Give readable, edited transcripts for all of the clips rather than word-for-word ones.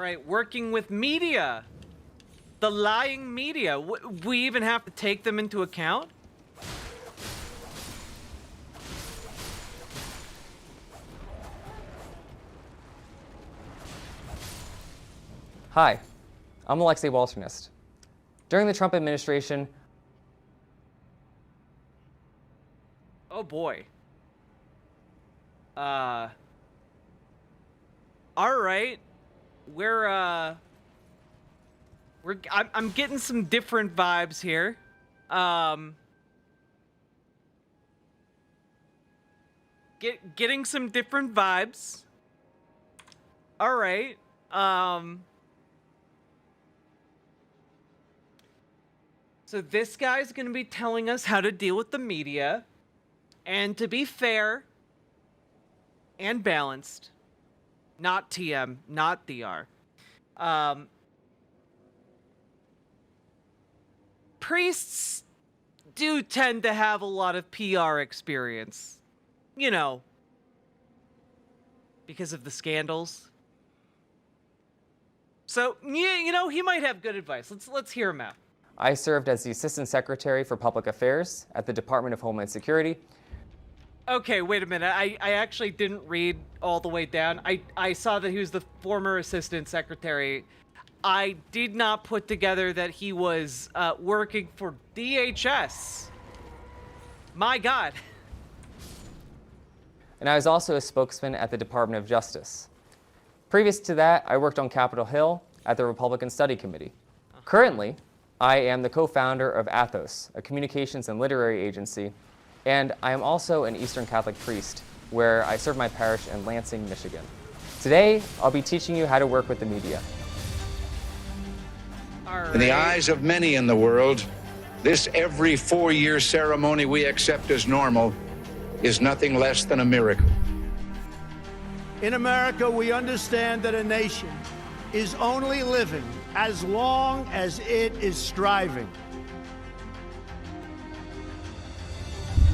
right, working with media. The lying media. We even have to take them into account? Hi, I'm Alexei Walternist. During the Trump administration... Oh boy. Alright. I'm getting some different vibes here. Getting some different vibes. Alright. So this guy's gonna be telling us how to deal with the media. And to be fair and balanced, not TM, not DR. Priests do tend to have a lot of PR experience. You know, because of the scandals. So, yeah, you know, he might have good advice. Let's hear him out. I served as the Assistant Secretary for Public Affairs at the Department of Homeland Security. Okay, wait a minute. I actually didn't read all the way down. I saw that he was the former Assistant Secretary. I did not put together that he was working for DHS. My God. And I was also a spokesman at the Department of Justice. Previous to that, I worked on Capitol Hill at the Republican Study Committee. Currently, I am the co-founder of Athos, a communications and literary agency, and I am also an Eastern Catholic priest, where I serve my parish in Lansing, Michigan. Today, I'll be teaching you how to work with the media. In the eyes of many in the world, this every 4-year ceremony we accept as normal is nothing less than a miracle. In America, we understand that a nation is only living as long as it is striving.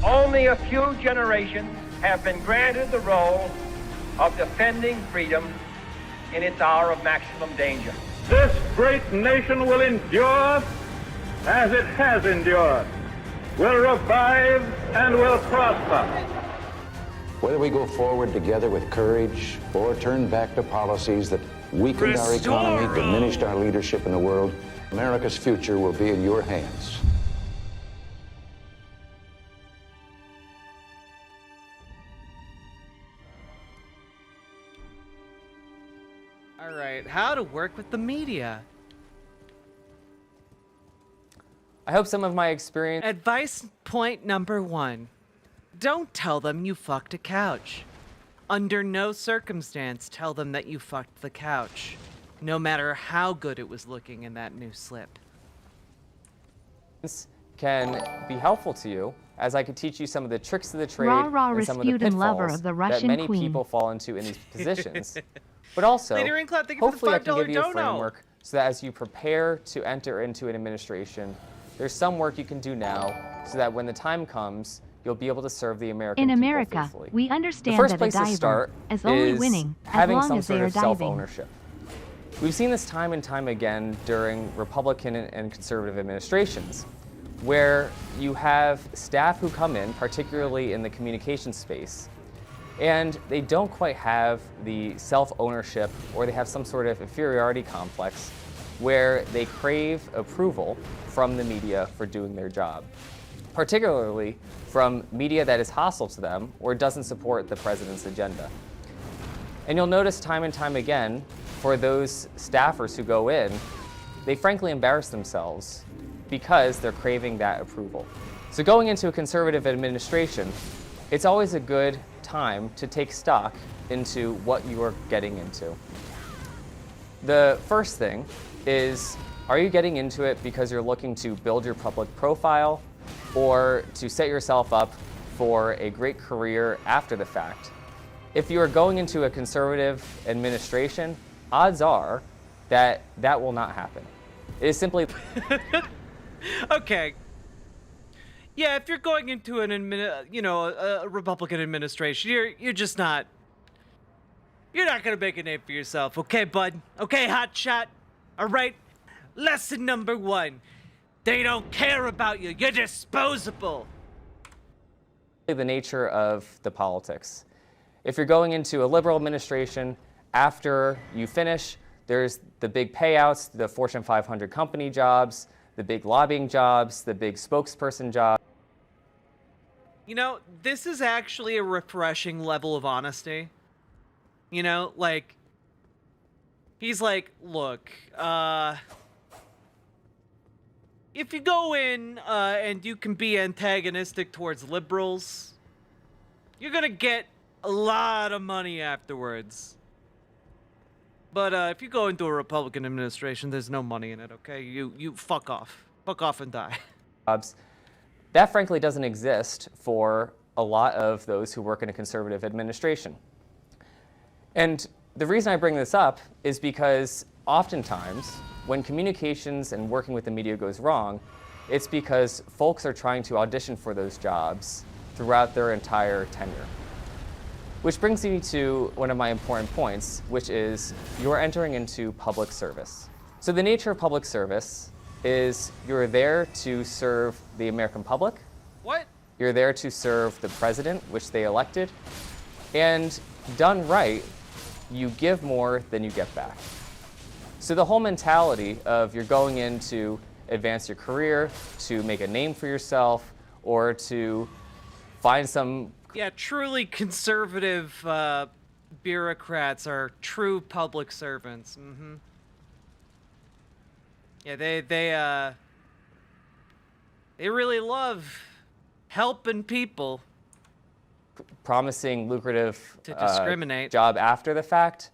Only a few generations have been granted the role of defending freedom in its hour of maximum danger. This great nation will endure as it has endured, will revive and will prosper. Whether we go forward together with courage or turn back to policies that weakened our economy, diminished our leadership in the world, America's future will be in your hands. All right, how to work with the media. I hope some of my experience... Advice point number 1. Don't tell them you fucked a couch. Under no circumstance tell them that you fucked the couch, no matter how good it was looking in that new slip. Can be helpful to you, as I could teach you some of the tricks of the trade and some of the Rasputin, lover pitfalls of the that Russian many queen. people fall into in these positions. But also, Lady Ringcloud, thank you for the hopefully I can $5 give you a dono. framework so that as you prepare to enter into an administration, there's some work you can do now so that when the time comes, you'll be able to serve the American In people America, faithfully. we understand The first that a place to diver start is only is winning as having long some as they sort are of diving. self-ownership. We've seen this time and time again during Republican and conservative administrations, where you have staff who come in, particularly in the communication space, and they don't quite have the self-ownership, or they have some sort of inferiority complex where they crave approval from the media for doing their job, particularly from media that is hostile to them or doesn't support the president's agenda. And you'll notice time and time again, for those staffers who go in, they frankly embarrass themselves because they're craving that approval. So going into a conservative administration, it's always a good time to take stock into what you are getting into. The first thing is, are you getting into it because you're looking to build your public profile or to set yourself up for a great career after the fact? If you are going into a conservative administration, odds are that that will not happen. It is simply... Okay. Yeah, if you're going into an a Republican administration, you're just not You're not gonna make a name for yourself, okay, bud? Okay, hotshot? All right? Lesson number 1. They don't care about you. You're disposable. The nature of the politics. If you're going into a liberal administration, after you finish, there's the big payouts, the Fortune 500 company jobs, the big lobbying jobs, the big spokesperson jobs. You know, this is actually a refreshing level of honesty. You know, like, he's like, look, if you go in and you can be antagonistic towards liberals, you're gonna get a lot of money afterwards. But if you go into a Republican administration, there's no money in it, okay? You fuck off. Fuck off and die. Jobs. That frankly doesn't exist for a lot of those who work in a conservative administration. And the reason I bring this up is because oftentimes when communications and working with the media goes wrong, it's because folks are trying to audition for those jobs throughout their entire tenure. Which brings me to one of my important points, which is you're entering into public service. So the nature of public service is you're there to serve the American public. What? You're there to serve the president, which they elected. And done right, you give more than you get back. So the whole mentality of you're going in to advance your career, to make a name for yourself, or to find some... Yeah, truly conservative bureaucrats are true public servants. Mm-hmm. Yeah, they really love helping people. Promising lucrative To discriminate. Job after the fact.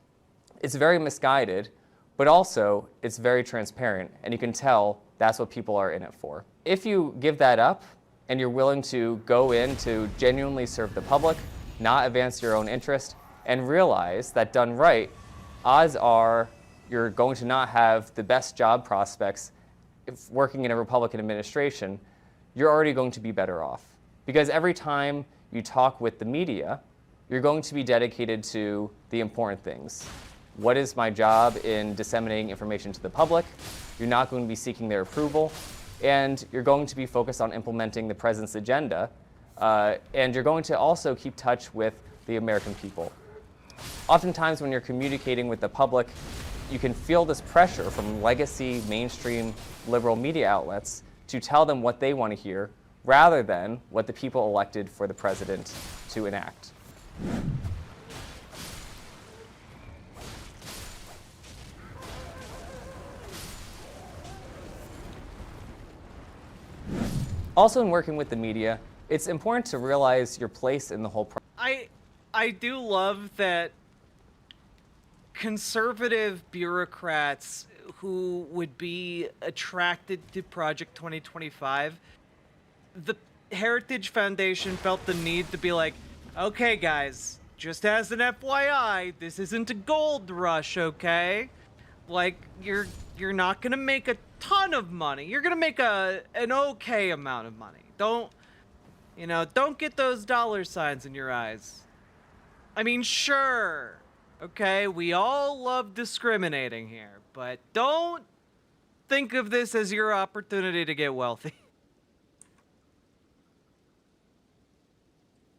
It's very misguided, but also it's very transparent, and you can tell that's what people are in it for. If you give that up and you're willing to go in to genuinely serve the public, not advance your own interest, and realize that done right, odds are you're going to not have the best job prospects if working in a Republican administration, you're already going to be better off. Because every time you talk with the media, you're going to be dedicated to the important things. What is my job in disseminating information to the public? You're not going to be seeking their approval, and you're going to be focused on implementing the president's agenda, and you're going to also keep touch with the American people. Oftentimes when you're communicating with the public, you can feel this pressure from legacy, mainstream, liberal media outlets to tell them what they want to hear, rather than what the people elected for the president to enact. Also, in working with the media, it's important to realize your place in the whole process. I do love that conservative bureaucrats who would be attracted to Project 2025, the Heritage Foundation felt the need to be like, okay guys, just as an FYI, this isn't a gold rush, okay? Like, you're not gonna make a ton of money. You're gonna make an okay amount of money. Don't get those dollar signs in your eyes. I mean, sure, okay, we all love discriminating here, but don't think of this as your opportunity to get wealthy.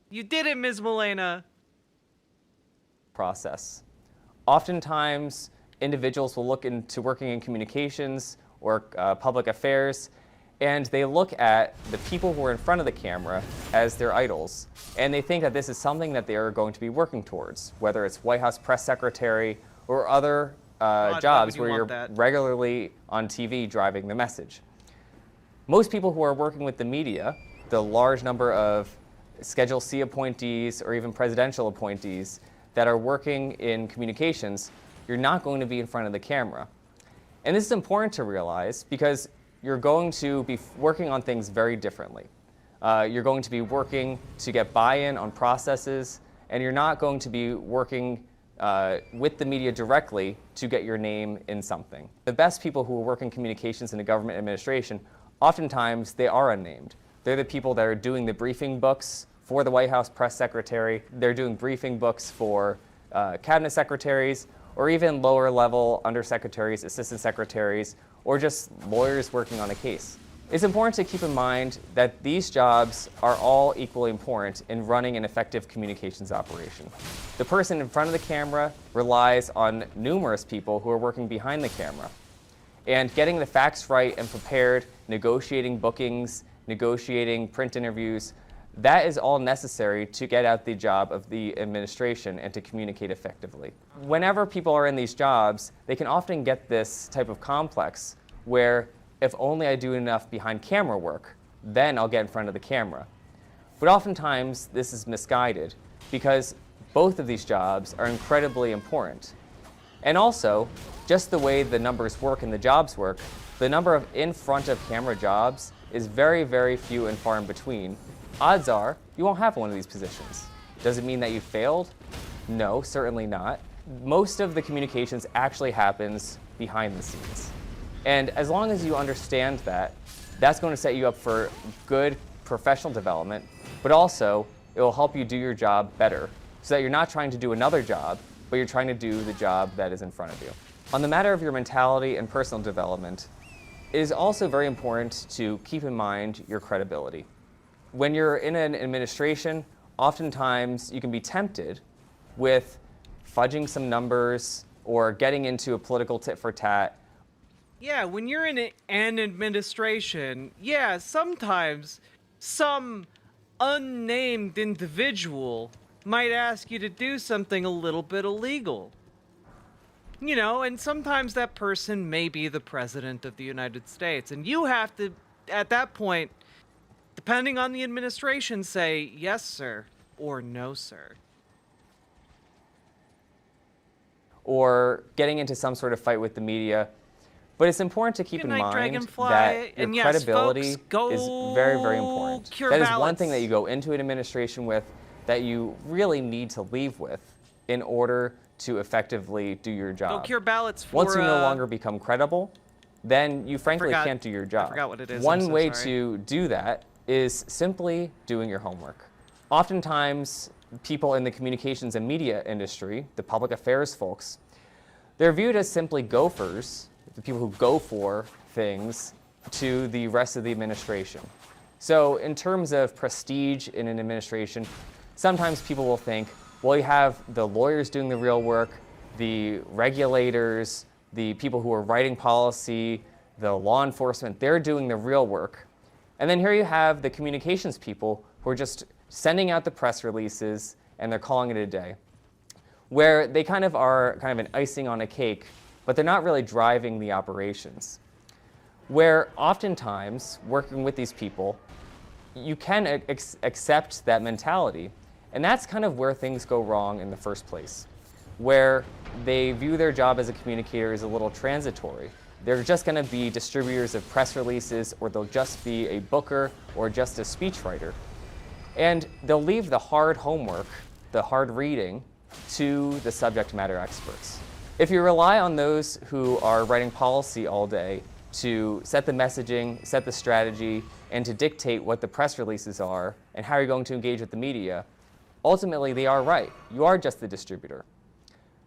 You did it, Ms. Milena. Process. Oftentimes, individuals will look into working in communications or public affairs, and they look at the people who are in front of the camera as their idols, and they think that this is something that they are going to be working towards, whether it's White House press secretary or other jobs where you're regularly on TV driving the message. Most people who are working with the media, the large number of Schedule C appointees or even presidential appointees that are working in communications, you're not going to be in front of the camera. And this is important to realize because you're going to be working on things very differently. You're going to be working to get buy-in on processes, and you're not going to be working with the media directly to get your name in something. The best people who work in communications in a government administration, oftentimes they are unnamed. They're the people that are doing the briefing books for the White House press secretary. They're doing briefing books for cabinet secretaries, or even lower level undersecretaries, assistant secretaries, or just lawyers working on a case. It's important to keep in mind that these jobs are all equally important in running an effective communications operation. The person in front of the camera relies on numerous people who are working behind the camera. And getting the facts right and prepared, negotiating bookings, negotiating print interviews, that is all necessary to get out the job of the administration and to communicate effectively. Whenever people are in these jobs, they can often get this type of complex where if only I do enough behind camera work, then I'll get in front of the camera. But oftentimes this is misguided because both of these jobs are incredibly important. And also, just the way the numbers work and the jobs work, the number of in front of camera jobs is very, very few and far in between. Odds are you won't have one of these positions. Does it mean that you failed? No, certainly not. Most of the communications actually happens behind the scenes. And as long as you understand that, that's going to set you up for good professional development, but also it will help you do your job better so that you're not trying to do another job, but you're trying to do the job that is in front of you. On the matter of your mentality and personal development, it is also very important to keep in mind your credibility. When you're in an administration, oftentimes you can be tempted with fudging some numbers or getting into a political tit for tat. Yeah, when you're in an administration, yeah, sometimes some unnamed individual might ask you to do something a little bit illegal. You know, and sometimes that person may be the President of the United States, and you have to, at that point, depending on the administration, say, yes, sir, or no, sir. Or getting into some sort of fight with the media. But it's important to keep Good in night, mind Dragonfly. that your And yes, credibility folks, go is very, very important. cure That is one ballots. thing that you go into an administration with that you really need to leave with in order to effectively do your job. Go cure ballots for, Once you no longer become credible, then you frankly forgot- can't do your job. I forgot what it is. One I'm so way sorry. to do that is simply doing your homework. Oftentimes, people in the communications and media industry, the public affairs folks, they're viewed as simply gophers, the people who go for things, to the rest of the administration. So in terms of prestige in an administration, sometimes people will think, well, you have the lawyers doing the real work, the regulators, the people who are writing policy, the law enforcement, they're doing the real work. And then here you have the communications people who are just sending out the press releases and they're calling it a day, where they kind of are kind of an icing on a cake, but they're not really driving the operations. Where oftentimes, working with these people, you can accept that mentality. And that's kind of where things go wrong in the first place, where they view their job as a communicator as a little transitory. They're just going to be distributors of press releases, or they'll just be a booker or just a speechwriter. And they'll leave the hard homework, the hard reading, to the subject matter experts. If you rely on those who are writing policy all day to set the messaging, set the strategy, and to dictate what the press releases are and how you're going to engage with the media, ultimately they are right. You are just the distributor.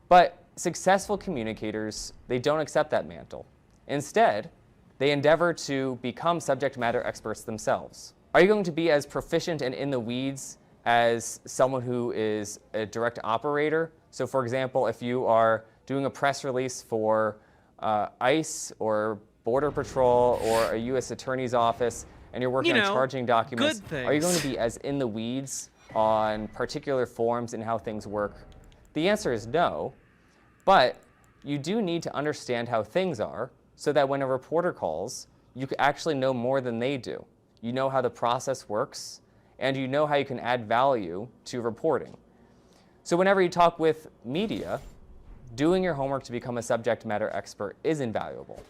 But successful communicators, they don't accept that mantle. Instead, they endeavor to become subject matter experts themselves. Are you going to be as proficient and in the weeds as someone who is a direct operator? So for example, if you are doing a press release for ICE or Border Patrol or a U.S. Attorney's Office, and you're working on charging documents, are you going to be as in the weeds on particular forms and how things work? The answer is no, but you do need to understand how things are so that when a reporter calls, you actually know more than they do. You know how the process works, and you know how you can add value to reporting. So whenever you talk with media, doing your homework to become a subject matter expert is invaluable.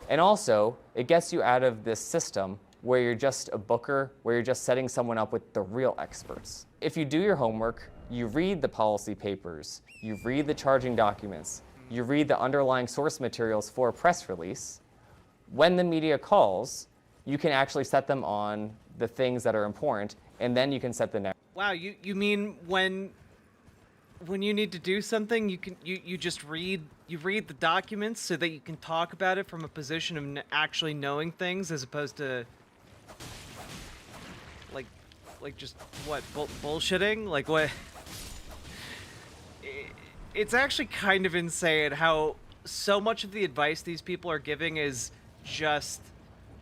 And also, it gets you out of this system where you're just a booker, where you're just setting someone up with the real experts. If you do your homework, you read the policy papers, you read the charging documents, you read the underlying source materials for a press release, when the media calls, you can actually set them on the things that are important, and then you can set the next. Wow, you mean when when you need to do something, you just read the documents so that you can talk about it from a position of actually knowing things, as opposed to like just what bullshitting. Like what? It's actually kind of insane how so much of the advice these people are giving is just,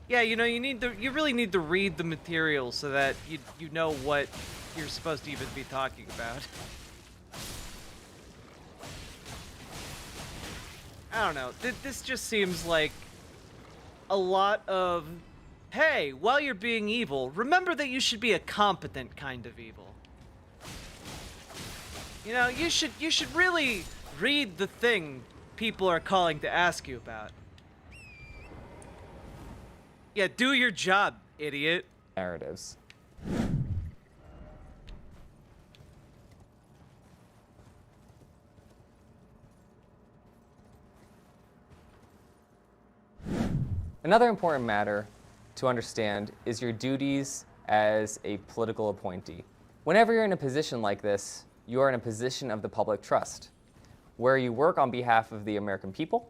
yeah, you know, you really need to read the material so that you know what you're supposed to even be talking about. I don't know. This just seems like a lot of, hey, while you're being evil, remember that you should be a competent kind of evil. You know, you should really read the thing people are calling to ask you about. Yeah, do your job, idiot. Narratives. Another important matter to understand is your duties as a political appointee. Whenever you're in a position like this, you are in a position of the public trust, where you work on behalf of the American people,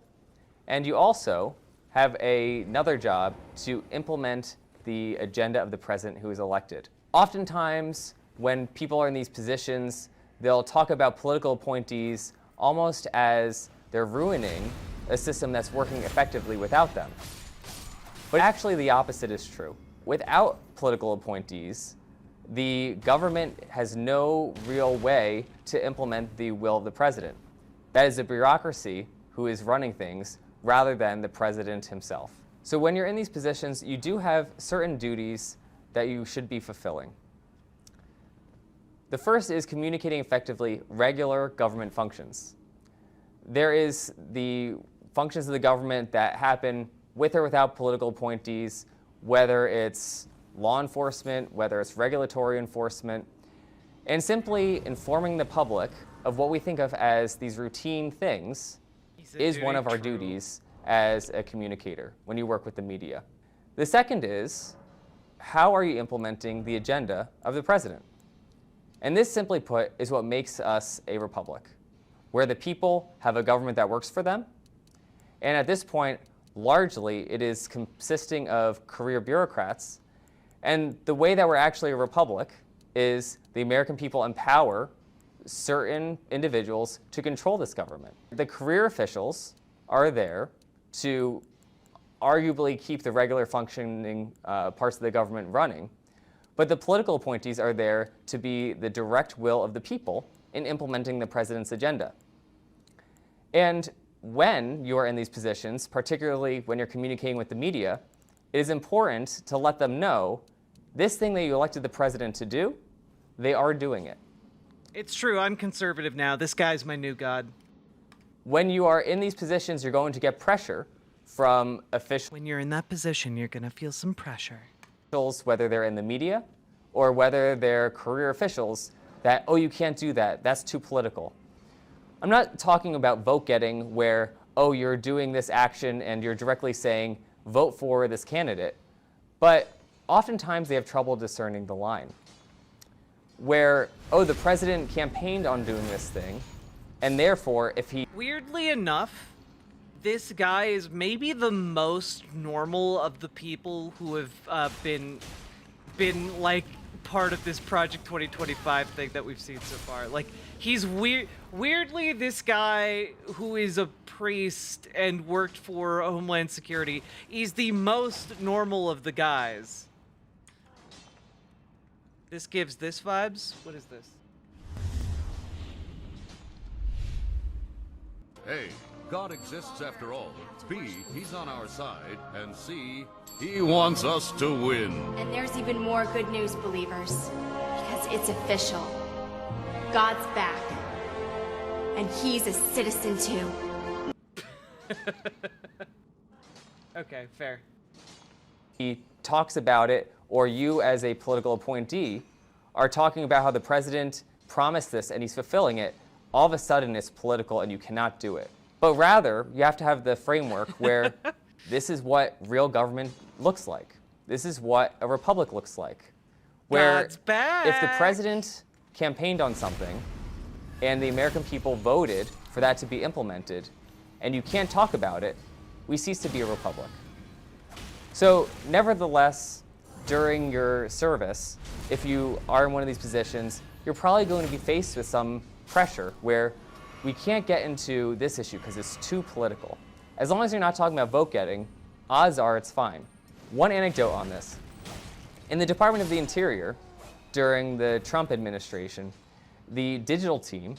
and you also have another job to implement the agenda of the president who is elected. Oftentimes, when people are in these positions, they'll talk about political appointees almost as they're ruining a system that's working effectively without them. But actually, the opposite is true. Without political appointees, the government has no real way to implement the will of the president. That is a bureaucracy who is running things rather than the president himself. So when you're in these positions, you do have certain duties that you should be fulfilling. The first is communicating effectively regular government functions. There is the functions of the government that happen with or without political appointees, whether it's law enforcement, whether it's regulatory enforcement, and simply informing the public of what we think of as these routine things is one of our duties as a communicator when you work with the media. The second is, how are you implementing the agenda of the president? And this, simply put, is what makes us a republic, where the people have a government that works for them, and at this point, largely, it is consisting of career bureaucrats. And the way that we're actually a republic is the American people empower certain individuals to control this government. The career officials are there to arguably keep the regular functioning parts of the government running, but the political appointees are there to be the direct will of the people in implementing the president's agenda. And when you are in these positions, particularly when you're communicating with the media, it is important to let them know this thing that you elected the president to do, they are doing it. It's true, I'm conservative now. This guy's my new god. When you are in these positions, you're going to get pressure from officials. When you're in that position, you're gonna feel some pressure. Whether they're in the media or whether they're career officials, that, oh, you can't do that, that's too political. I'm not talking about vote getting where, oh, you're doing this action and you're directly saying, vote for this candidate. But oftentimes they have trouble discerning the line. Where, oh, the president campaigned on doing this thing, and therefore, if he... Weirdly enough, this guy is maybe the most normal of the people who have been like part of this Project 2025 thing that we've seen so far. Like, he's weirdly, this guy who is a priest and worked for Homeland Security, he's the most normal of the guys. This gives this vibes? What is this? A, God exists after all. B, he's on our side. And C, he wants us to win. And there's even more good news, believers, because it's official. God's back. And he's a citizen too. Okay, fair. He talks about it, or you as a political appointee are talking about how the president promised this and he's fulfilling it, all of a sudden it's political and you cannot do it. But rather, you have to have the framework where this is what real government looks like. This is what a republic looks like. Where God's back. If the president campaigned on something and the American people voted for that to be implemented, and you can't talk about it, we cease to be a republic. So, nevertheless, during your service, if you are in one of these positions, you're probably going to be faced with some pressure where we can't get into this issue because it's too political. As long as you're not talking about vote getting, odds are it's fine. One anecdote on this. In the Department of the Interior, during the Trump administration, the digital team,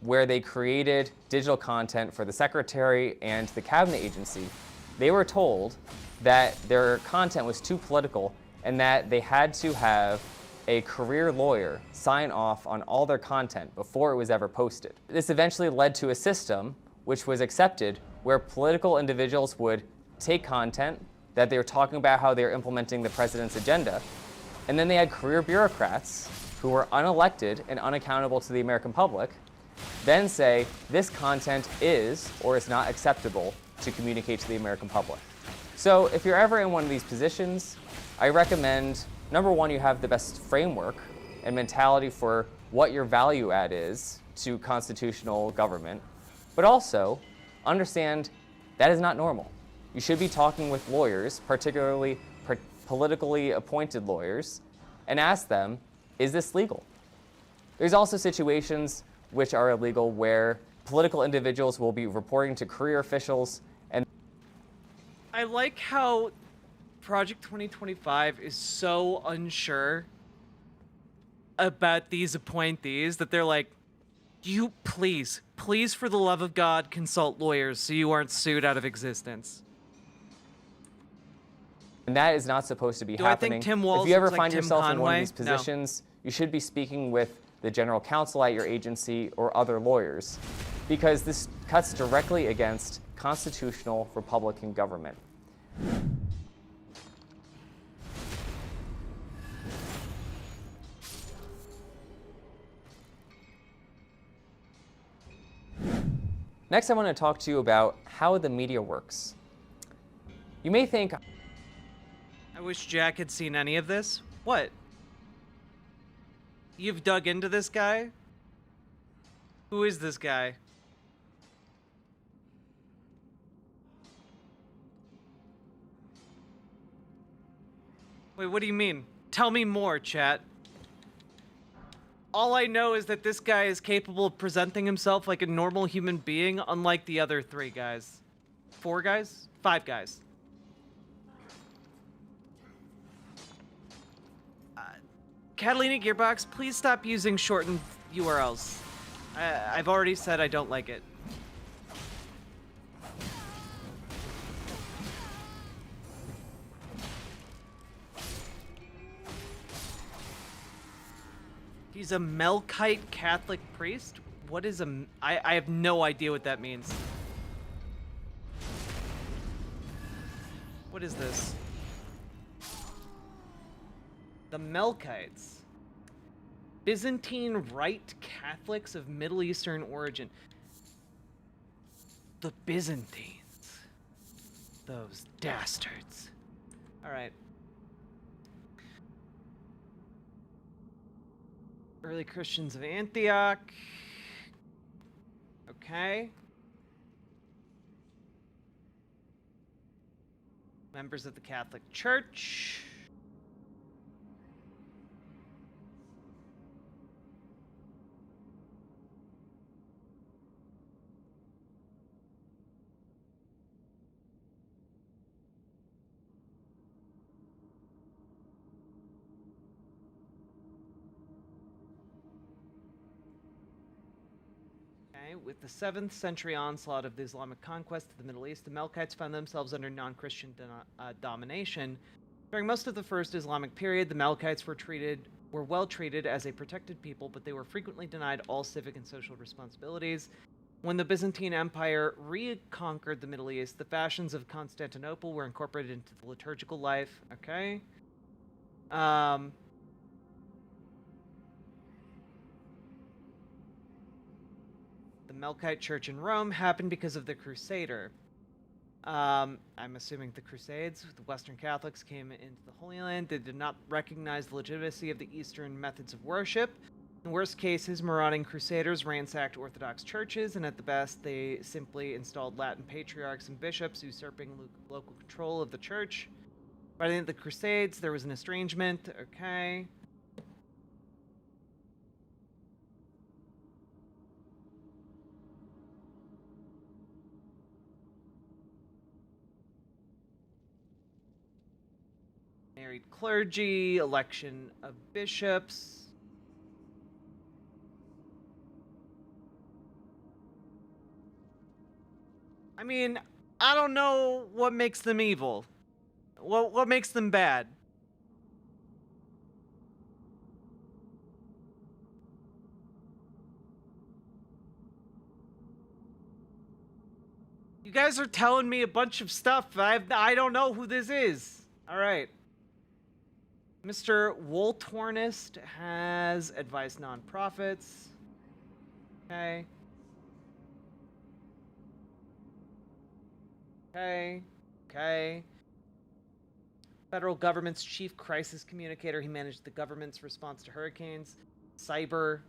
where they created digital content for the secretary and the cabinet agency, they were told that their content was too political and that they had to have a career lawyer sign off on all their content before it was ever posted. This eventually led to a system which was accepted where political individuals would take content that they were talking about how they were implementing the president's agenda, and then they had career bureaucrats who were unelected and unaccountable to the American public then say this content is or is not acceptable to communicate to the American public. So if you're ever in one of these positions, I recommend, number one, you have the best framework and mentality for what your value add is to constitutional government, but also understand that is not normal. You should be talking with lawyers, particularly politically appointed lawyers, and ask them, is this legal? There's also situations which are illegal where political individuals will be reporting to career officials and I like how Project 2025 is so unsure about these appointees that they're like, you please for the love of God, consult lawyers so you aren't sued out of existence. And that is not supposed to be Do happening. I think Tim Walz if you ever looks like find Tim yourself in one of Conway? these positions, you should be speaking with the general counsel at your agency or other lawyers, because this cuts directly against constitutional Republican government. Next, I want to talk to you about how the media works. You may think, I wish Jack had seen any of this. What? You've dug into this guy? Who is this guy? Wait, what do you mean? Tell me more, chat. All I know is that this guy is capable of presenting himself like a normal human being, unlike the other 3 guys. 4 guys? 5 guys. Catalina Gearbox, please stop using shortened URLs. I've already said I don't like it. He's a Melkite Catholic priest? What is a... I have no idea what that means. What is this? The Melkites. Byzantine Rite Catholics of Middle Eastern origin. The Byzantines. Those dastards. Alright. Early Christians of Antioch. Okay. Members of the Catholic Church. With the 7th century onslaught of the Islamic conquest of the Middle East, the Melkites found themselves under non-Christian domination. During most of the first Islamic period, the Melkites were well treated as a protected people, but they were frequently denied all civic and social responsibilities. When the Byzantine Empire reconquered the Middle East, the fashions of Constantinople were incorporated into the liturgical life. Okay. The Melkite Church in Rome happened because of the Crusader. I'm assuming the Crusades. The Western Catholics came into the Holy Land. They did not recognize the legitimacy of the Eastern methods of worship. In worst cases, marauding crusaders ransacked Orthodox churches, and at the best, they simply installed Latin patriarchs and bishops, usurping local control of the church. By the end of the Crusades, there was an estrangement. Okay. Married clergy, election of bishops. I mean, I don't know what makes them evil. What makes them bad? You guys are telling me a bunch of stuff. I don't know who this is. All right. Mr. Woltornist has advised nonprofits. Okay. Okay. Federal government's chief crisis communicator. He managed the government's response to hurricanes, cyber,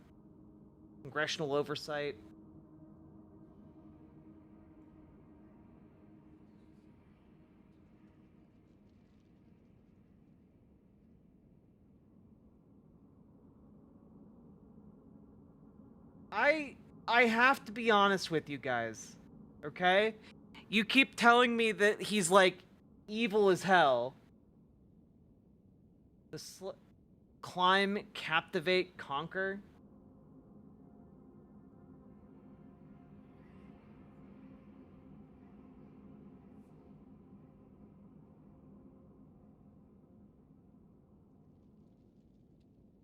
congressional oversight. I have to be honest with you guys, okay? You keep telling me that he's like evil as hell. Climb, captivate, conquer.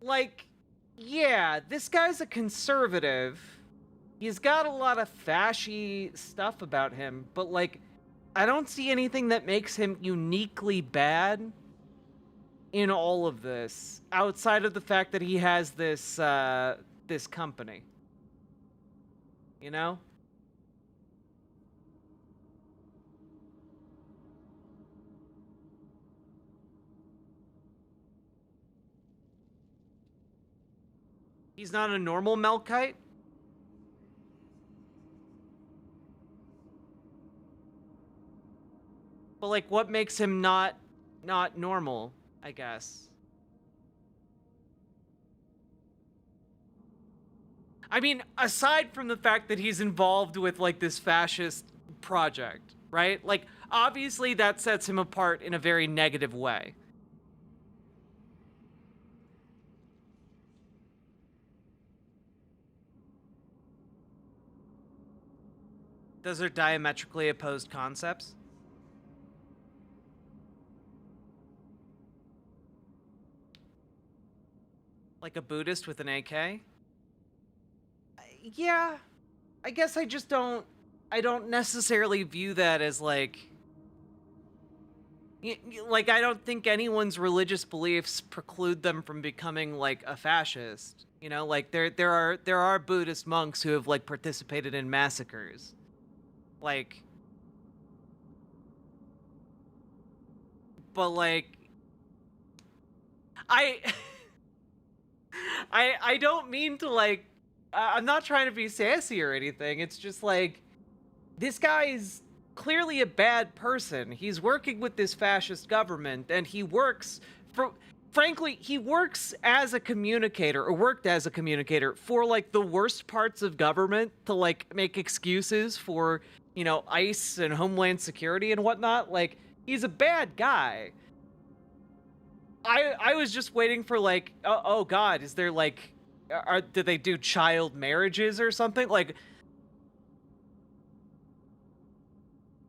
Like, yeah, this guy's a conservative. He's got a lot of fashy stuff about him, but like, I don't see anything that makes him uniquely bad in all of this, outside of the fact that he has this, this company. You know? He's not a normal Melkite? But like, what makes him not normal, I guess? I mean, aside from the fact that he's involved with like this fascist project, right? Like, obviously that sets him apart in a very negative way. Those are diametrically opposed concepts. Like a Buddhist with an AK? Yeah, I guess I just don't necessarily view that as like I don't think anyone's religious beliefs preclude them from becoming like a fascist. You know, like there are Buddhist monks who have like participated in massacres. Like, but like I I don't mean to like I'm not trying to be sassy or anything. It's just like, this guy is clearly a bad person. He's working with this fascist government, and he works for, frankly, he works as a communicator, or worked as a communicator for like the worst parts of government to like make excuses for, you know, ICE and Homeland Security and whatnot. Like, he's a bad guy. I was just waiting for like, oh God, is there like, did they do child marriages or something? Like,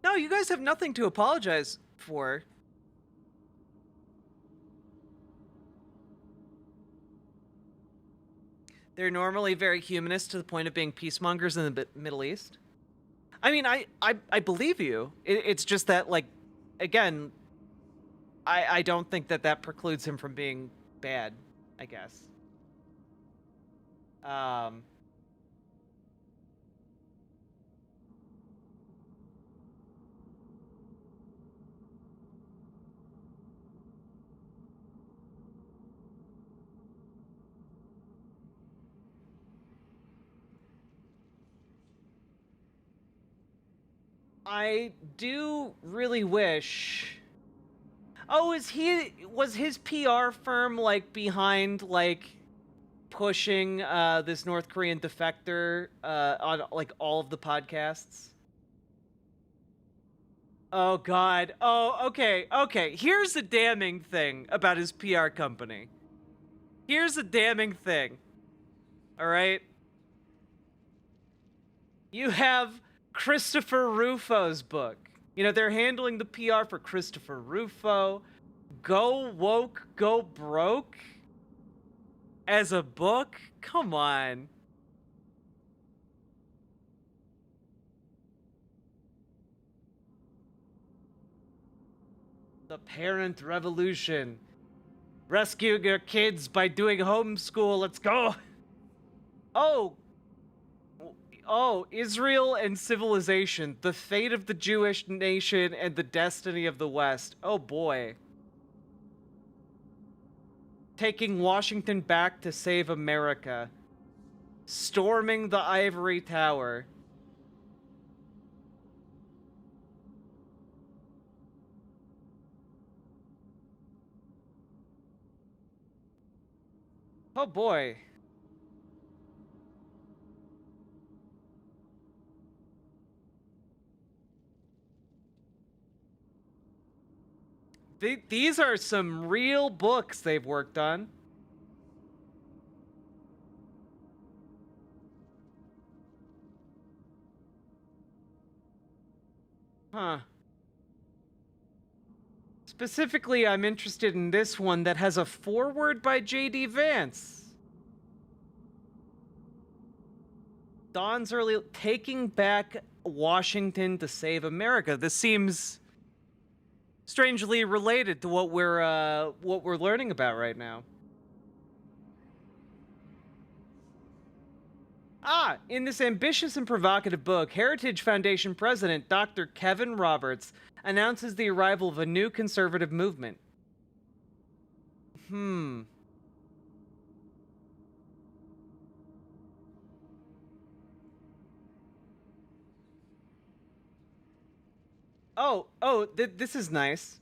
no, you guys have nothing to apologize for. They're normally very humanist to the point of being peacemongers in the Middle East. I mean, I believe you. It's just that, like, again, I don't think that precludes him from being bad, I guess. I do really wish. Oh, was his PR firm like behind like pushing this North Korean defector on like all of the podcasts? Oh God. Oh, okay. Okay. Here's the damning thing about his PR company. Here's the damning thing. All right. You have Christopher Rufo's book. You know, they're handling the PR for Christopher Rufo. Go Woke, Go Broke as a book? Come on. The Parent Revolution. Rescue your kids by doing homeschool. Let's go. Oh, Israel and civilization, the fate of the Jewish nation and the destiny of the West. Oh boy. Taking Washington back to save America. Storming the ivory tower. Oh boy. These are some real books they've worked on. Huh. Specifically, I'm interested in this one that has a foreword by J.D. Vance. Don's early taking back Washington to save America. This seems strangely related to what we're learning about right now. In this ambitious and provocative book, Heritage Foundation President Dr. Kevin Roberts announces the arrival of a new conservative movement. This is nice.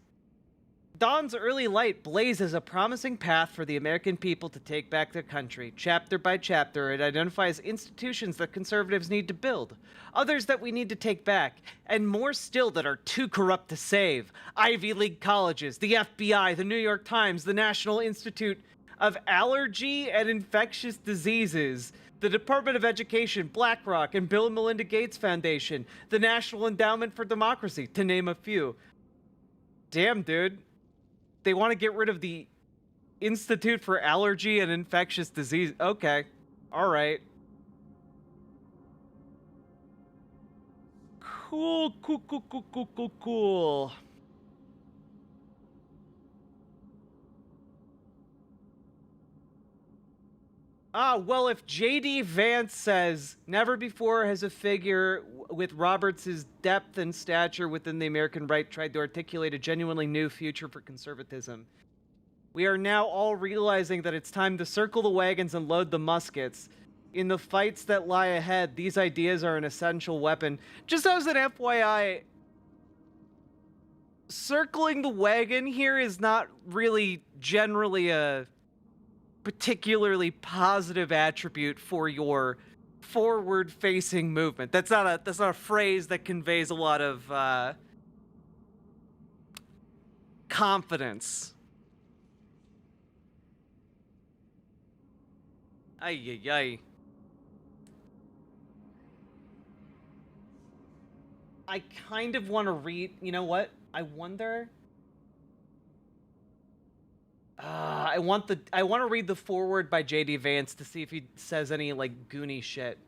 Dawn's early light blazes a promising path for the American people to take back their country. Chapter by chapter, it identifies institutions that conservatives need to build, others that we need to take back, and more still that are too corrupt to save. Ivy League colleges, the FBI, the New York Times, the National Institute of Allergy and Infectious Diseases, the Department of Education, BlackRock, and Bill and Melinda Gates Foundation, the National Endowment for Democracy, to name a few. Damn, dude. They want to get rid of the Institute for Allergy and Infectious Disease. Okay. All right. Cool. Well, if J.D. Vance says, never before has a figure with Roberts' depth and stature within the American right tried to articulate a genuinely new future for conservatism. We are now all realizing that it's time to circle the wagons and load the muskets. In the fights that lie ahead, these ideas are an essential weapon. Just as an FYI, circling the wagon here is not really generally a particularly positive attribute for your forward-facing movement. That's not a phrase that conveys a lot of confidence. Ay. I kind of want to read. You know what? I wonder. I want to read the foreword by J.D. Vance to see if he says any like Goonie shit.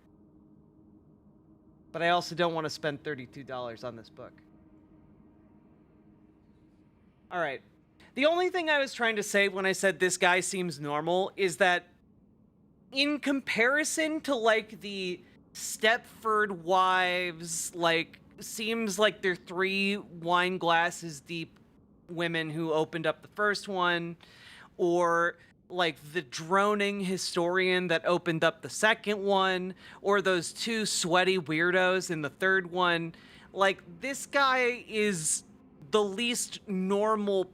But I also don't want to spend $32 on this book. All right. The only thing I was trying to say when I said this guy seems normal is that in comparison to like the Stepford Wives, like seems like they're 3 wine glasses deep women who opened up the first one, or like the droning historian that opened up the second one, or those 2 sweaty weirdos in the third one. Like, this guy is the least normal,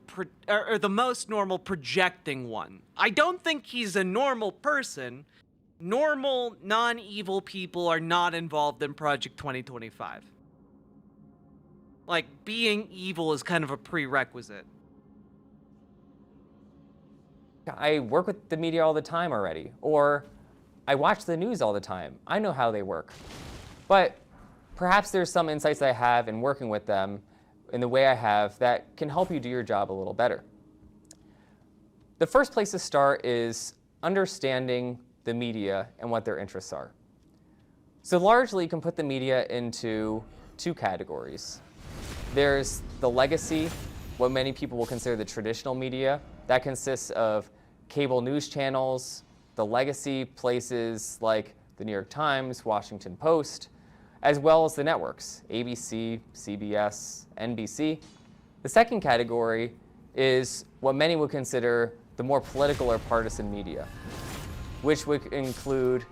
or the most normal projecting one. I don't think he's a normal person. Normal, non-evil people are not involved in Project 2025. Like, being evil is kind of a prerequisite. I work with the media all the time already, or I watch the news all the time. I know how they work. But perhaps there's some insights I have in working with them in the way I have that can help you do your job a little better. The first place to start is understanding the media and what their interests are. So largely, you can put the media into two categories. There's the legacy, what many people will consider the traditional media. That consists of cable news channels, the legacy places like the New York Times, Washington Post, as well as the networks, ABC, CBS, NBC. The second category is what many would consider the more political or partisan media, which would include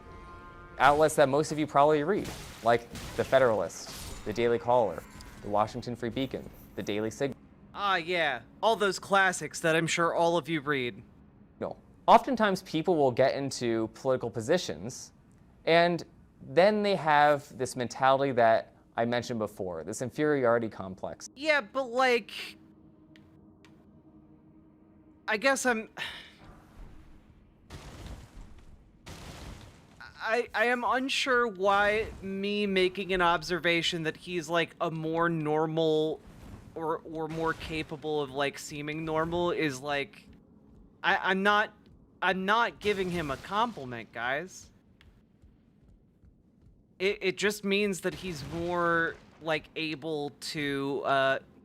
outlets that most of you probably read, like The Federalist, The Daily Caller, The Washington Free Beacon, The Daily Signal. Ah, yeah. All those classics that I'm sure all of you read. No. Oftentimes people will get into political positions and then they have this mentality that I mentioned before, this inferiority complex. Yeah, but like, I guess I am unsure why me making an observation that he's like a more normal or more capable of like seeming normal is like, I'm not giving him a compliment, guys. It just means that he's more like able to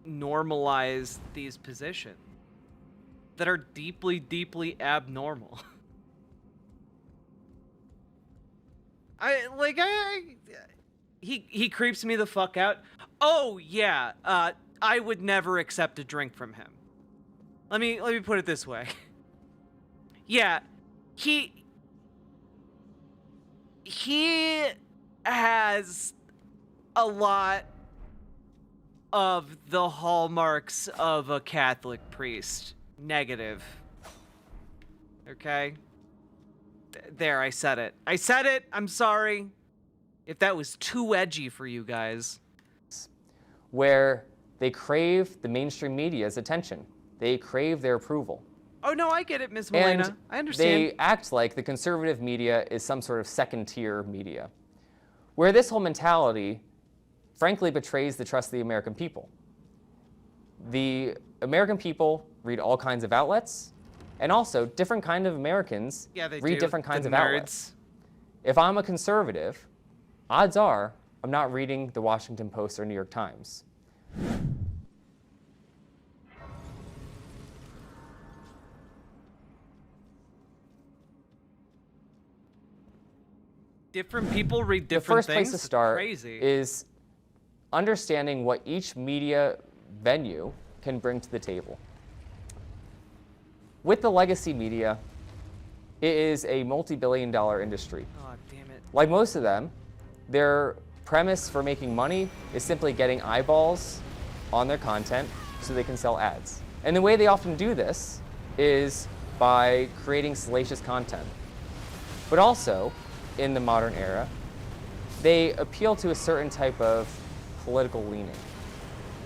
normalize these positions that are deeply, deeply abnormal. He creeps me the fuck out. Oh yeah, I would never accept a drink from him. Let me put it this way. Yeah, he has a lot of the hallmarks of a Catholic priest. Negative. Okay? There, I said it. I said it! I'm sorry if that was too edgy for you guys. Where they crave the mainstream media's attention. They crave their approval. Oh, no, I get it, Ms. Molina. And I understand. they act like the conservative media is some sort of second-tier media, where this whole mentality, frankly, betrays the trust of the American people. The American people read all kinds of outlets, and also different kind of Americans read different kinds of outlets. If I'm a conservative, odds are I'm not reading the Washington Post or New York Times. Different people read different things. The first place to start Crazy. is understanding what each media venue can bring to the table. With the legacy media, it is a multi-billion-dollar industry. Oh, damn it. Like most of them, their premise for making money is simply getting eyeballs on their content so they can sell ads. And the way they often do this is by creating salacious content. But also, in the modern era, they appeal to a certain type of political leaning.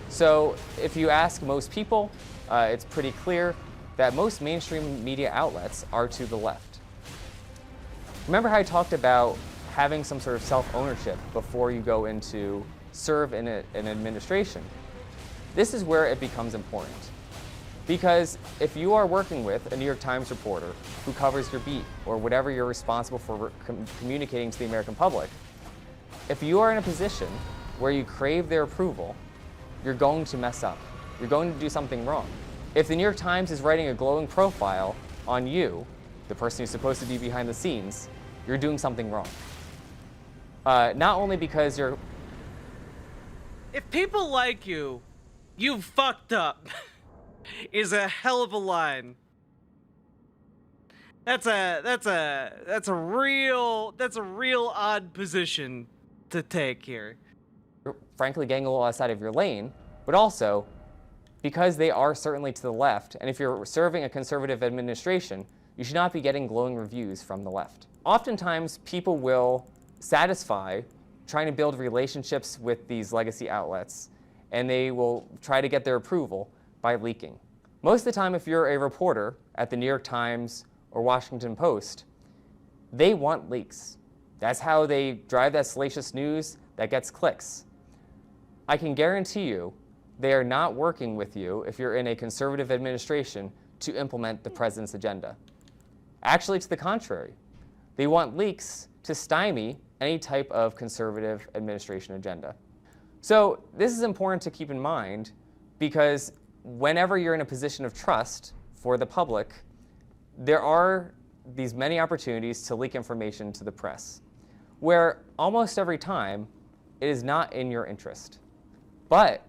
So if you ask most people, it's pretty clear that most mainstream media outlets are to the left. Remember how I talked about having some sort of self-ownership before you go into serve in an administration? This is where it becomes important. Because if you are working with a New York Times reporter who covers your beat or whatever you're responsible for communicating to the American public, if you are in a position where you crave their approval, you're going to mess up. You're going to do something wrong. If the New York Times is writing a glowing profile on you, the person who's supposed to be behind the scenes, you're doing something wrong. Not only because you're... If people like you, you fucked up. Is a hell of a line. That's a real odd position to take here. frankly getting a little outside of your lane, but also because they are certainly to the left, and if you're serving a conservative administration, you should not be getting glowing reviews from the left. Oftentimes, people will satisfy trying to build relationships with these legacy outlets, and they will try to get their approval by leaking. Most of the time, if you're a reporter at the New York Times or Washington Post, they want leaks. That's how they drive that salacious news that gets clicks. I can guarantee you they are not working with you if you're in a conservative administration to implement the president's agenda. Actually, to the contrary, they want leaks to stymie any type of conservative administration agenda. So this is important to keep in mind because whenever you're in a position of trust for the public, there are these many opportunities to leak information to the press, where almost every time it is not in your interest. But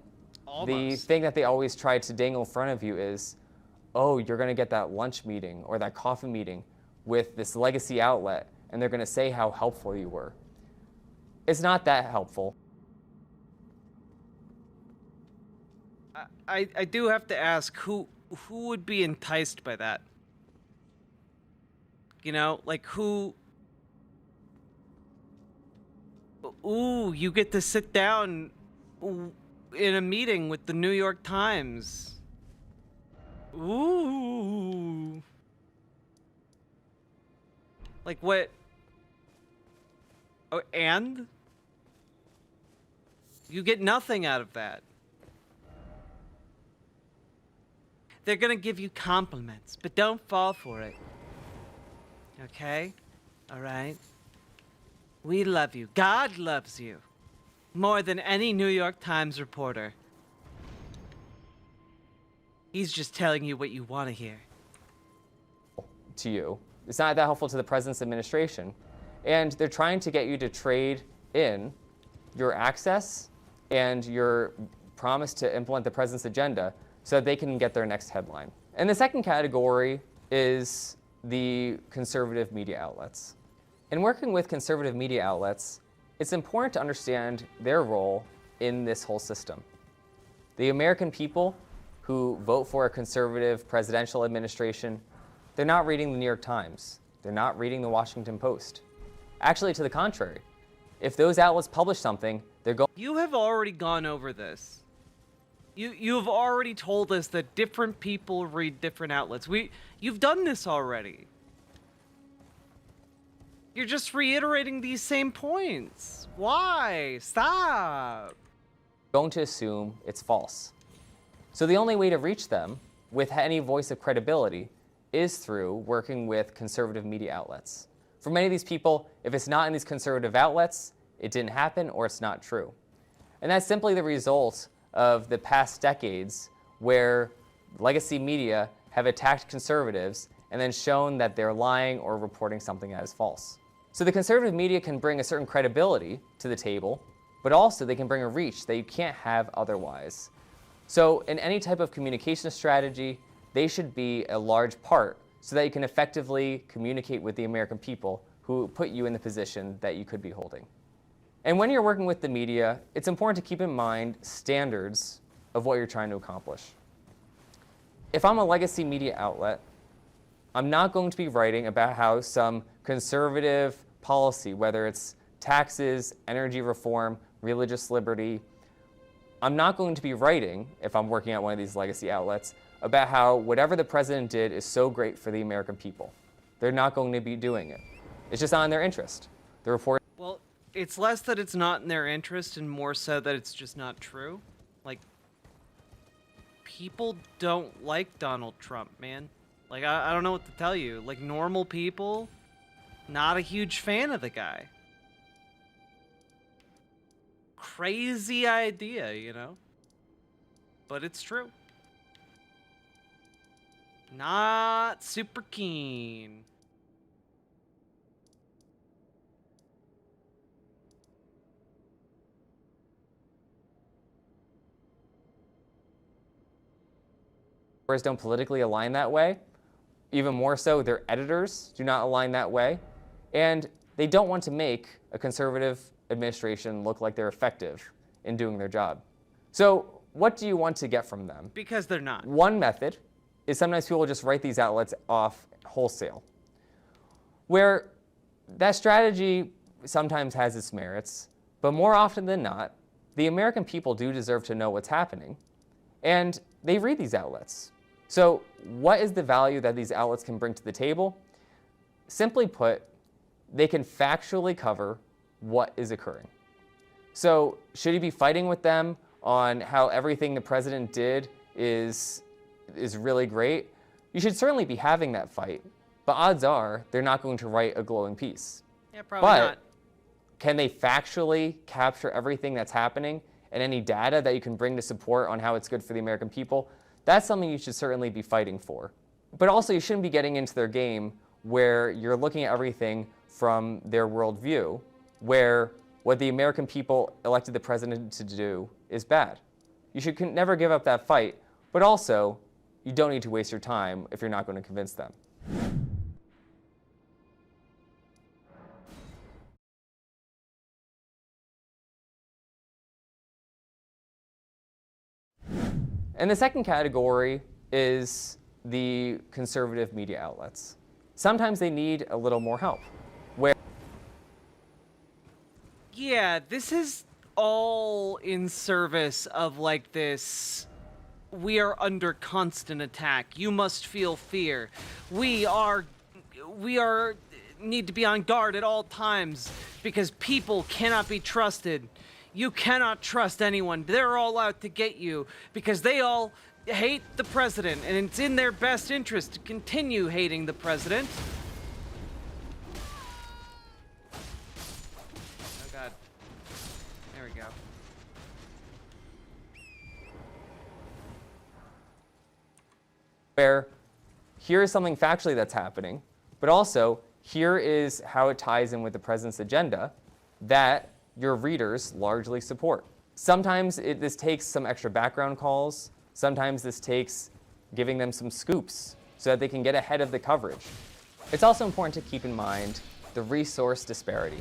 the thing that they always try to dangle in front of you is, oh, you're going to get that lunch meeting or that coffee meeting with this legacy outlet, and they're going to say how helpful you were. It's not that helpful. I do have to ask, who would be enticed by that? You know, like who... Ooh, you get to sit down in a meeting with the New York Times. Ooh. Like what? Oh, and? You get nothing out of that. They're gonna give you compliments, but don't fall for it. Okay? All right? We love you. God loves you. More than any New York Times reporter. He's just telling you what you want to hear. To you. It's not that helpful to the president's administration. And they're trying to get you to trade in your access and your promise to implement the president's agenda so that they can get their next headline. And the second category is the conservative media outlets. In working with conservative media outlets, it's important to understand their role in this whole system. The American people who vote for a conservative presidential administration, they're not reading the New York Times. They're not reading the Washington Post. Actually, to the contrary, if those outlets publish something, they're going... You have already gone over this. You have already told us that different people read different outlets. You've done this already. You're just reiterating these same points. Why? Stop. Going to assume it's false. So the only way to reach them with any voice of credibility is through working with conservative media outlets. For many of these people, if it's not in these conservative outlets, it didn't happen or it's not true. And that's simply the result of the past decades where legacy media have attacked conservatives and then shown that they're lying or reporting something as false. So the conservative media can bring a certain credibility to the table, but also they can bring a reach that you can't have otherwise. So in any type of communication strategy, they should be a large part so that you can effectively communicate with the American people who put you in the position that you could be holding. And when you're working with the media, it's important to keep in mind standards of what you're trying to accomplish. If I'm a legacy media outlet, I'm not going to be writing about how some conservative policy, whether it's taxes, energy reform, religious liberty, I'm not going to be writing, if I'm working at one of these legacy outlets, about how whatever the president did is so great for the American people. They're not going to be doing it. It's just not in their interest. The report... Well, it's less that it's not in their interest and more so that it's just not true. Like, people don't like Donald Trump, man. Like, I don't know what to tell you. Like, normal people, not a huge fan of the guy. Crazy idea, you know? But it's true. Not super keen. Don't politically align that way. Even more so, their editors do not align that way. And they don't want to make a conservative administration look like they're effective in doing their job. So what do you want to get from them? Because they're not. One method is sometimes people just write these outlets off wholesale, where that strategy sometimes has its merits, but more often than not, the American people do deserve to know what's happening, and they read these outlets. So what is the value that these outlets can bring to the table? Simply put, they can factually cover what is occurring. So should you be fighting with them on how everything the president did is really great? You should certainly be having that fight, but odds are they're not going to write a glowing piece. Yeah, probably not. Can they factually capture everything that's happening and any data that you can bring to support on how it's good for the American people? That's something you should certainly be fighting for. But also, you shouldn't be getting into their game where you're looking at everything from their worldview, where what the American people elected the president to do is bad. You should never give up that fight, but also, you don't need to waste your time if you're not going to convince them. And the second category is the conservative media outlets. Sometimes they need a little more help. Yeah, this is all in service of like this, we are under constant attack. You must feel fear. We need to be on guard at all times because people cannot be trusted. You cannot trust anyone. They're all out to get you because they all hate the president, and it's in their best interest to continue hating the president. Oh God. There we go. Where here is something factually that's happening, but also here is how it ties in with the president's agenda that your readers largely support. Sometimes this takes some extra background calls. Sometimes this takes giving them some scoops so that they can get ahead of the coverage. It's also important to keep in mind the resource disparity.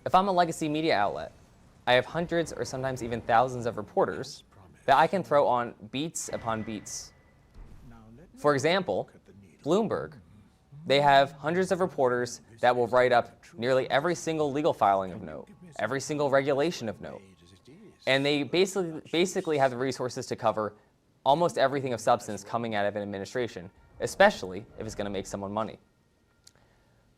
If I'm a legacy media outlet, I have hundreds or sometimes even thousands of reporters that I can throw on beats upon beats. For example, Bloomberg. They have hundreds of reporters that will write up nearly every single legal filing of note, every single regulation of note. And they basically have the resources to cover almost everything of substance coming out of an administration, especially if it's going to make someone money.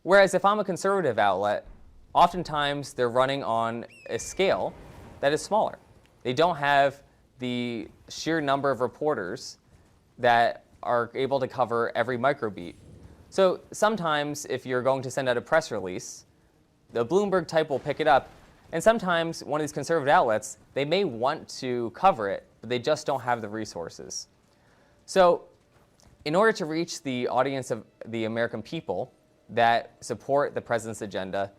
Whereas if I'm a conservative outlet, oftentimes they're running on a scale that is smaller. They don't have the sheer number of reporters that are able to cover every microbeat. So sometimes if you're going to send out a press release, the Bloomberg type will pick it up, and sometimes one of these conservative outlets, they may want to cover it, but they just don't have the resources. So in order to reach the audience of the American people that support the president's agenda,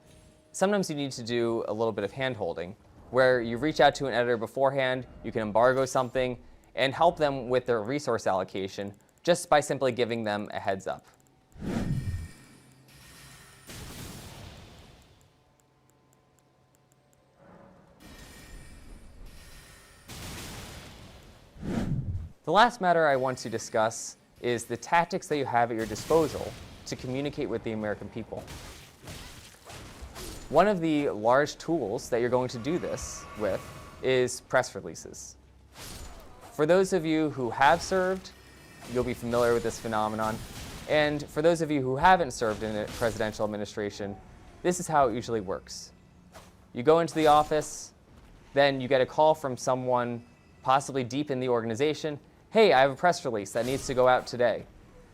sometimes you need to do a little bit of hand-holding, where you reach out to an editor beforehand, you can embargo something, and help them with their resource allocation just by simply giving them a heads up. The last matter I want to discuss is the tactics that you have at your disposal to communicate with the American people. One of the large tools that you're going to do this with is press releases. For those of you who have served, you'll be familiar with this phenomenon. And for those of you who haven't served in a presidential administration, this is how it usually works. You go into the office, then you get a call from someone possibly deep in the organization. Hey, I have a press release that needs to go out today.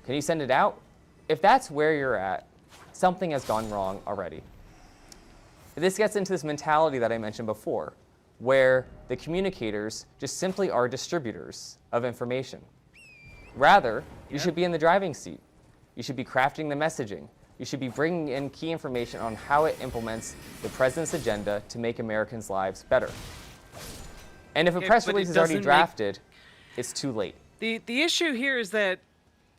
Can you send it out? If that's where you're at, something has gone wrong already. This gets into this mentality that I mentioned before, where the communicators just simply are distributors of information. Rather, you should be in the driving seat. You should be crafting the messaging. You should be bringing in key information on how it implements the president's agenda to make Americans' lives better. And if a press release is already drafted, it's too late. The issue here is that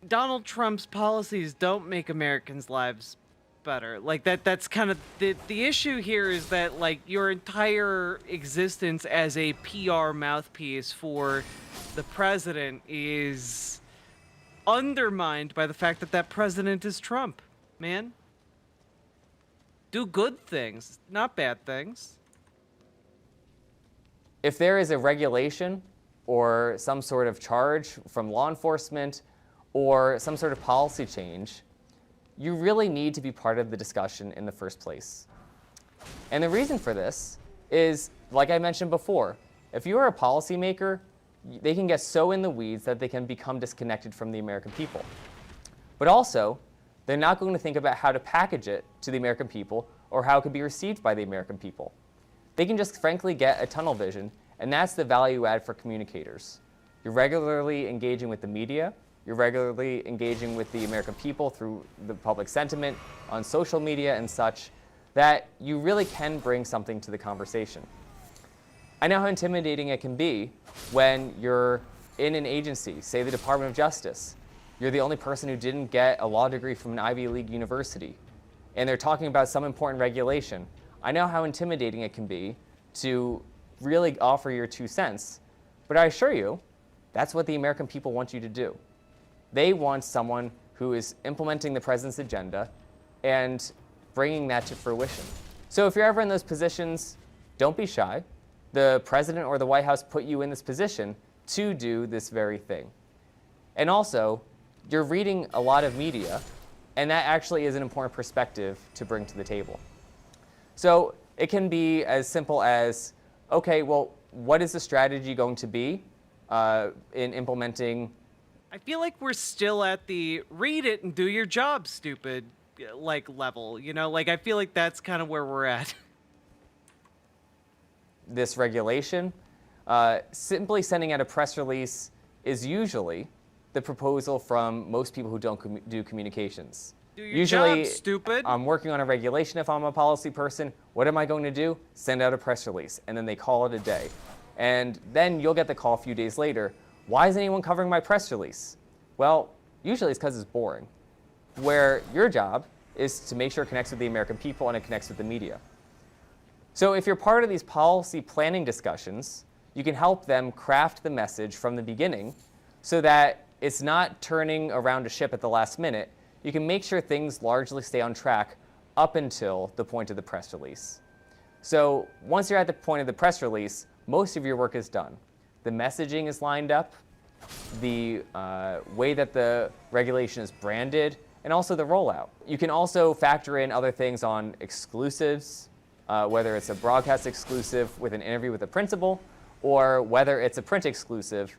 Donald Trump's policies don't make Americans' lives better. Like that's kind of the issue here is that like your entire existence as a PR mouthpiece for the president is undermined by the fact that that president is Trump, man. Do good things, not bad things. If there is a regulation or some sort of charge from law enforcement or some sort of policy change, you really need to be part of the discussion in the first place. And the reason for this is, like I mentioned before, if you are a policymaker, they can get so in the weeds that they can become disconnected from the American people. But also, they're not going to think about how to package it to the American people or how it could be received by the American people. They can just frankly get a tunnel vision, and that's the value add for communicators. You're regularly engaging with the media, you're regularly engaging with the American people through the public sentiment on social media and such, that you really can bring something to the conversation. I know how intimidating it can be when you're in an agency, say the Department of Justice. You're the only person who didn't get a law degree from an Ivy League university, and they're talking about some important regulation. I know how intimidating it can be to really offer your 2 cents, but I assure you, that's what the American people want you to do. They want someone who is implementing the president's agenda and bringing that to fruition. So if you're ever in those positions, don't be shy. The president or the White House put you in this position to do this very thing. And also, you're reading a lot of media, and that actually is an important perspective to bring to the table. So it can be as simple as, okay, well, what is the strategy going to be in implementing? I feel like we're still at the read it and do your job, stupid, like level, you know? Like I feel like that's kind of where we're at. This regulation, simply sending out a press release is usually the proposal from most people who don't do communications. Do your Usually, job, stupid. I'm working on a regulation if I'm a policy person. What am I going to do? Send out a press release, and then they call it a day. And then you'll get the call a few days later. Why isn't anyone covering my press release? Well, usually it's because it's boring. Where your job is to make sure it connects with the American people and it connects with the media. So if you're part of these policy planning discussions, you can help them craft the message from the beginning so that it's not turning around a ship at the last minute. You can make sure things largely stay on track up until the point of the press release. So once you're at the point of the press release, most of your work is done. The messaging is lined up, the way that the regulation is branded, and also the rollout. You can also factor in other things on exclusives, whether it's a broadcast exclusive with an interview with a principal, or whether it's a print exclusive.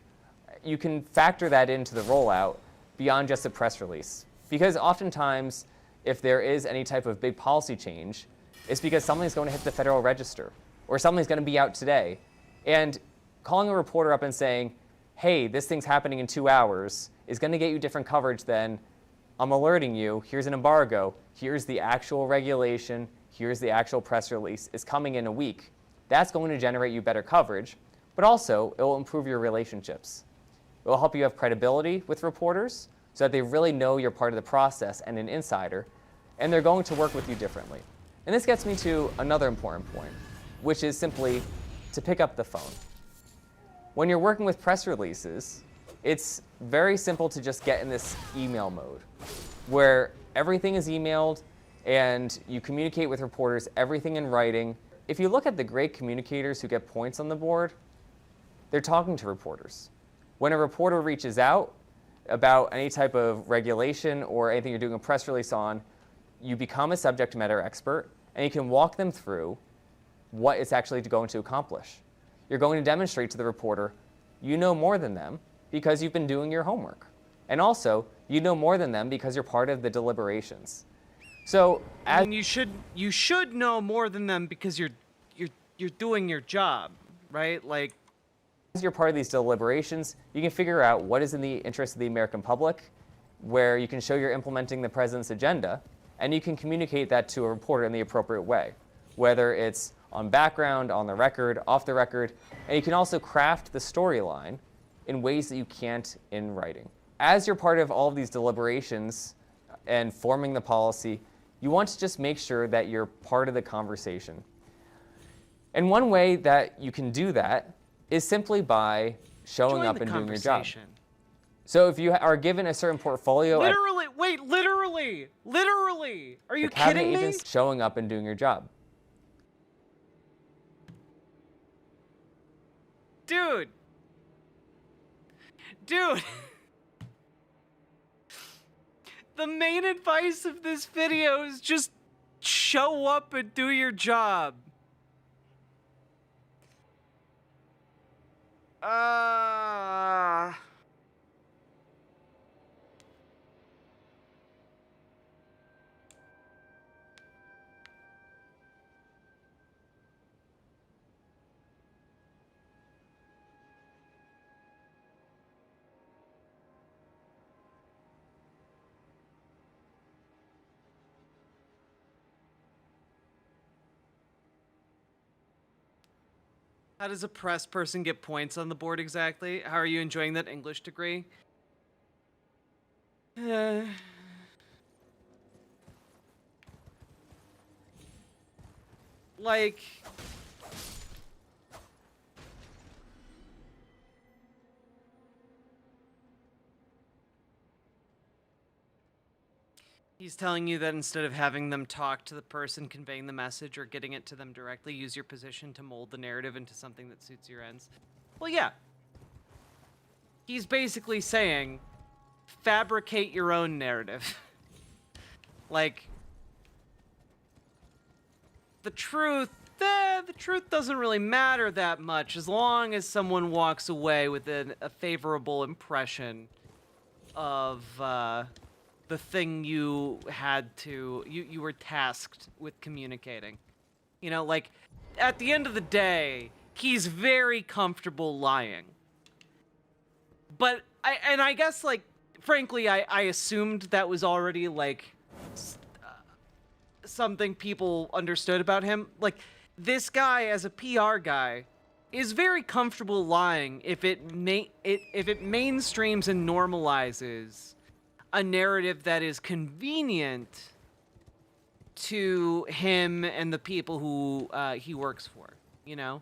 You can factor that into the rollout beyond just a press release. Because oftentimes, if there is any type of big policy change, it's because something's going to hit the Federal Register, or something's going to be out today. And calling a reporter up and saying, hey, this thing's happening in 2 hours, is going to get you different coverage than, I'm alerting you, here's an embargo, here's the actual regulation, here's the actual press release, it's coming in a week. That's going to generate you better coverage, but also it will improve your relationships. It will help you have credibility with reporters so that they really know you're part of the process and an insider, and they're going to work with you differently. And this gets me to another important point, which is simply to pick up the phone. When you're working with press releases, it's very simple to just get in this email mode where everything is emailed and you communicate with reporters, everything in writing. If you look at the great communicators who get points on the board, they're talking to reporters. When a reporter reaches out about any type of regulation or anything you're doing a press release on, you become a subject matter expert and you can walk them through what it's actually going to accomplish. You're going to demonstrate to the reporter you know more than them because you've been doing your homework. And also, you know more than them because you're part of the deliberations. So, I mean, you should know more than them because you're doing your job, right? Like, as you're part of these deliberations, you can figure out what is in the interest of the American public, where you can show you're implementing the president's agenda, and you can communicate that to a reporter in the appropriate way, whether it's on background, on the record, off the record, and you can also craft the storyline in ways that you can't in writing. As you're part of all of these deliberations and forming the policy, You want to just make sure that you're part of the conversation. And one way that you can do that is simply by showing Join up the and doing your job. conversation. So if you are given a certain portfolio at Literally, are you the cabinet kidding me? agents, showing up and doing your job. Dude. The main advice of this video is just show up and do your job. How does a press person get points on the board exactly? How are you enjoying that English degree? Like... He's telling you that instead of having them talk to the person conveying the message or getting it to them directly, use your position to mold the narrative into something that suits your ends. Well, yeah. He's basically saying, fabricate your own narrative. Like, the truth doesn't really matter that much as long as someone walks away with a favorable impression of, the thing you were tasked with communicating. You know, like, at the end of the day, he's very comfortable lying. But, I guess, like, frankly, I assumed that was already, like, something people understood about him. Like, this guy, as a PR guy, is very comfortable lying if it mainstreams and normalizes a narrative that is convenient to him and the people who he works for, you know?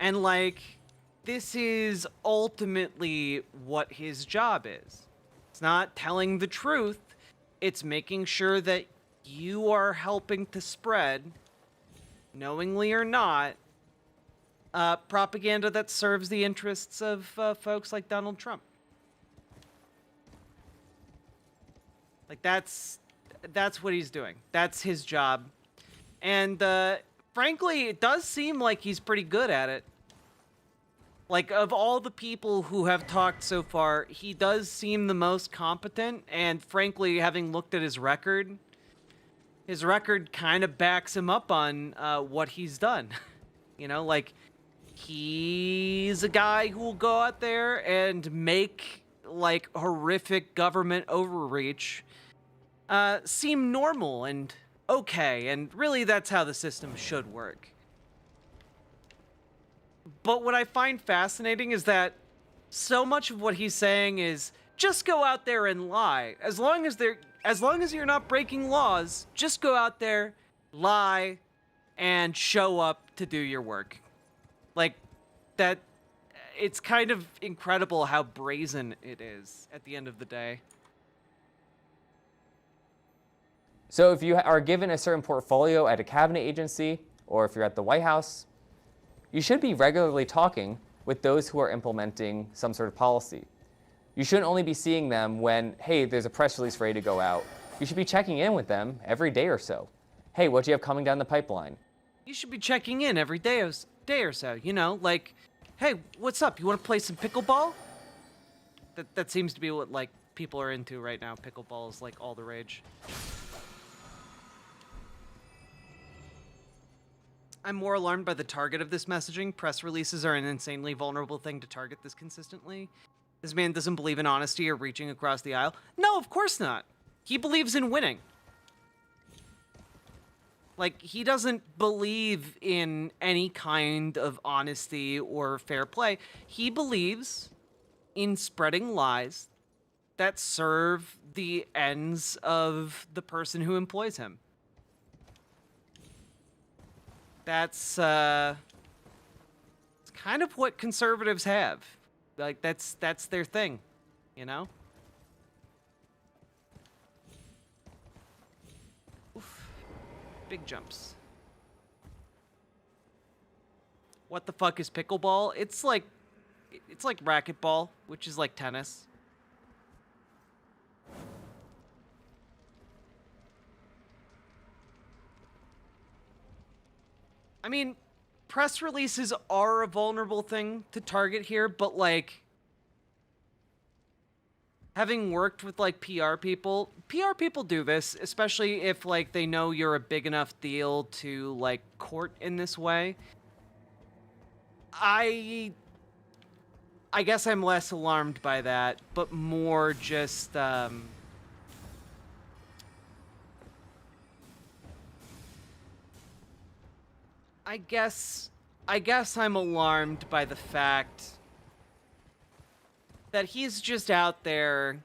And, like, this is ultimately what his job is. It's not telling the truth. It's making sure that you are helping to spread, knowingly or not, propaganda that serves the interests of folks like Donald Trump. Like, that's what he's doing. That's his job. And, frankly, it does seem like he's pretty good at it. Like, of all the people who have talked so far, he does seem the most competent. And, frankly, having looked at his record kind of backs him up on what he's done. You know, like, he's a guy who will go out there and make, like, horrific government overreach seem normal and okay, and really that's how the system should work. But what I find fascinating is that so much of what he's saying is just go out there and lie. As long as you're not breaking laws, just go out there, lie, and show up to do your work. Like, that, it's kind of incredible how brazen it is at the end of the day. So if you are given a certain portfolio at a cabinet agency, or if you're at the White House, you should be regularly talking with those who are implementing some sort of policy. You shouldn't only be seeing them when, hey, there's a press release ready to go out. You should be checking in with them every day or so. Hey, what do you have coming down the pipeline? You should be checking in every day or so, you know, like, hey, what's up? You want to play some pickleball? That seems to be what, like, people are into right now. Pickleball is, like, all the rage. I'm more alarmed by the target of this messaging. Press releases are an insanely vulnerable thing to target this consistently. This man doesn't believe in honesty or reaching across the aisle. No, of course not. He believes in winning. Like, he doesn't believe in any kind of honesty or fair play. He believes in spreading lies that serve the ends of the person who employs him. That's it's kind of what conservatives have. Like that's their thing, you know? Oof. Big jumps. What the fuck is pickleball? It's like racquetball, which is like tennis. I mean, press releases are a vulnerable thing to target here, but like having worked with like PR people do this, especially if like they know you're a big enough deal to like court in this way. I guess I'm less alarmed by that, but more just I guess I'm alarmed by the fact that he's just out there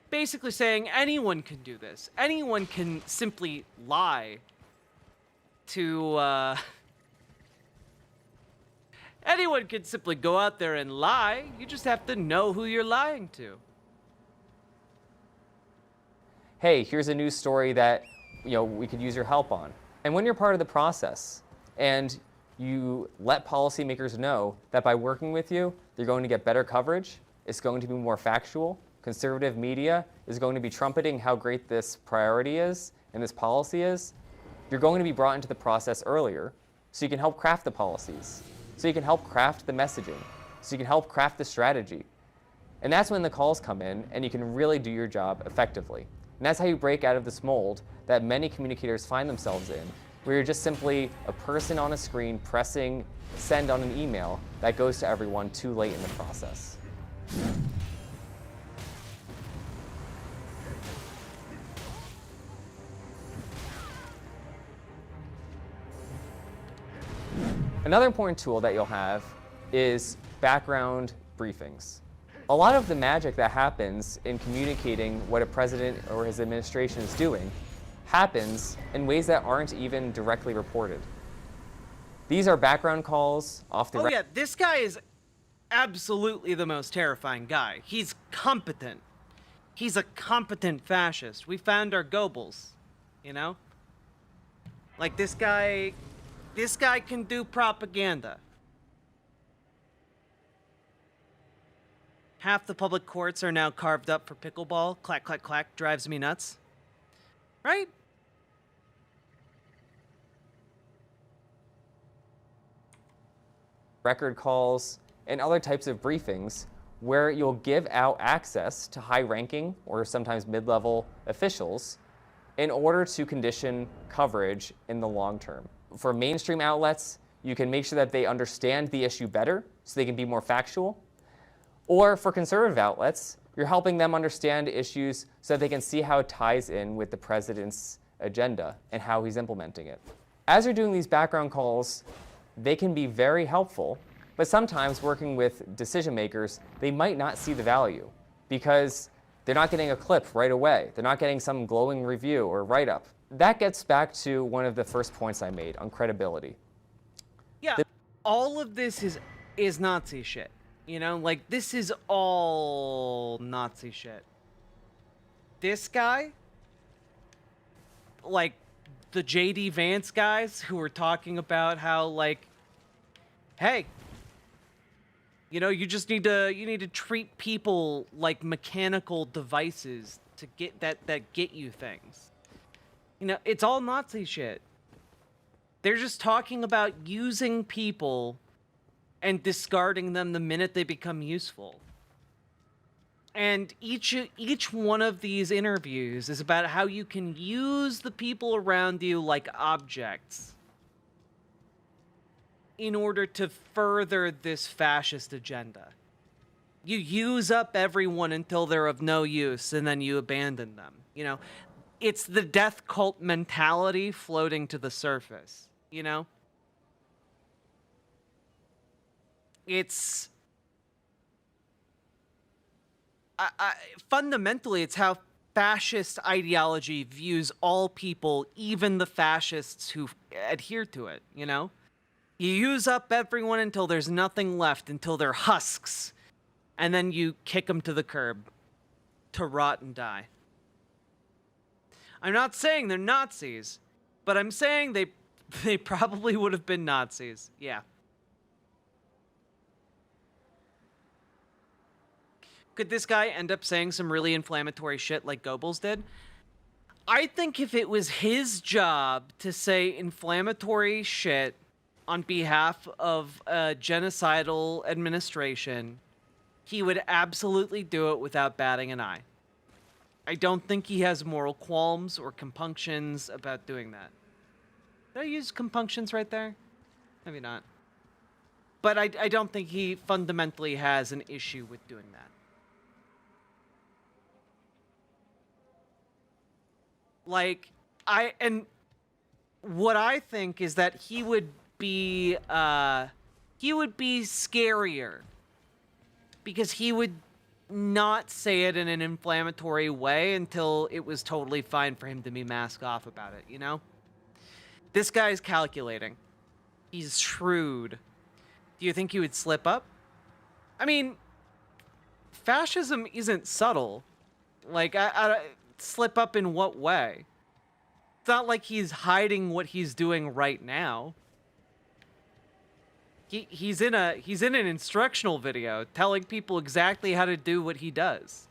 basically saying anyone can do this. Anyone can simply lie to anyone can simply go out there and lie. You just have to know who you're lying to. Hey, here's a news story that, we could use your help on. And when you're part of the process and you let policymakers know that by working with you, they're going to get better coverage, it's going to be more factual, conservative media is going to be trumpeting how great this priority is and this policy is, you're going to be brought into the process earlier so you can help craft the policies, so you can help craft the messaging, so you can help craft the strategy. And that's when the calls come in and you can really do your job effectively. And that's how you break out of this mold that many communicators find themselves in, where you're just simply a person on a screen pressing send on an email that goes to everyone too late in the process. Another important tool that you'll have is background briefings. A lot of the magic that happens in communicating what a president or his administration is doing happens in ways that aren't even directly reported. These are background calls off the Oh yeah, this guy is absolutely the most terrifying guy. He's competent. He's a competent fascist. We found our Goebbels, you know? Like this guy can do propaganda. Half the public courts are now carved up for pickleball. Clack, clack, clack. Drives me nuts. Right? Record calls and other types of briefings where you'll give out access to high-ranking or sometimes mid-level officials in order to condition coverage in the long term. For mainstream outlets, you can make sure that they understand the issue better so they can be more factual. Or for conservative outlets, you're helping them understand issues so that they can see how it ties in with the president's agenda and how he's implementing it. As you're doing these background calls, they can be very helpful, but sometimes working with decision makers, they might not see the value because they're not getting a clip right away. They're not getting some glowing review or write-up. That gets back to one of the first points I made on credibility. Yeah, all of this is Nazi shit. You know, like, this is all Nazi shit. This guy, like, the J.D. Vance guys who were talking about how, like, hey, you know, you need to treat people like mechanical devices to get that get you things. You know, it's all Nazi shit. They're just talking about using people and discarding them the minute they become useful. And each one of these interviews is about how you can use the people around you like objects in order to further this fascist agenda. You use up everyone until they're of no use, and then you abandon them. You know, it's the death cult mentality floating to the surface, you know? fundamentally, it's how fascist ideology views all people, even the fascists who adhere to it, you know? You use up everyone until there's nothing left, until they're husks, and then you kick them to the curb to rot and die. I'm not saying they're Nazis, but I'm saying they probably would have been Nazis. Yeah. Could this guy end up saying some really inflammatory shit like Goebbels did? I think if it was his job to say inflammatory shit on behalf of a genocidal administration, he would absolutely do it without batting an eye. I don't think he has moral qualms or compunctions about doing that. Did I use compunctions right there? Maybe not. But I don't think he fundamentally has an issue with doing that. Like, what I think is that he would be scarier because he would not say it in an inflammatory way until it was totally fine for him to be mask off about it, you know? This guy's calculating. He's shrewd. Do you think he would slip up? I mean, fascism isn't subtle. Like, slip up in what way? It's not like he's hiding what he's doing right now. He's in an instructional video telling people exactly how to do what he does.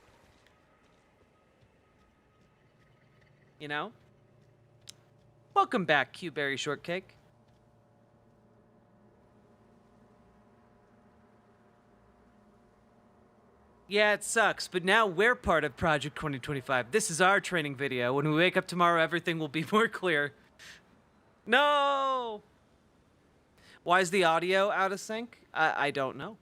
You know? Welcome back, Q-Berry Shortcake. Yeah, it sucks, but now we're part of Project 2025. This is our training video. When we wake up tomorrow, everything will be more clear. No! Why is the audio out of sync? I don't know.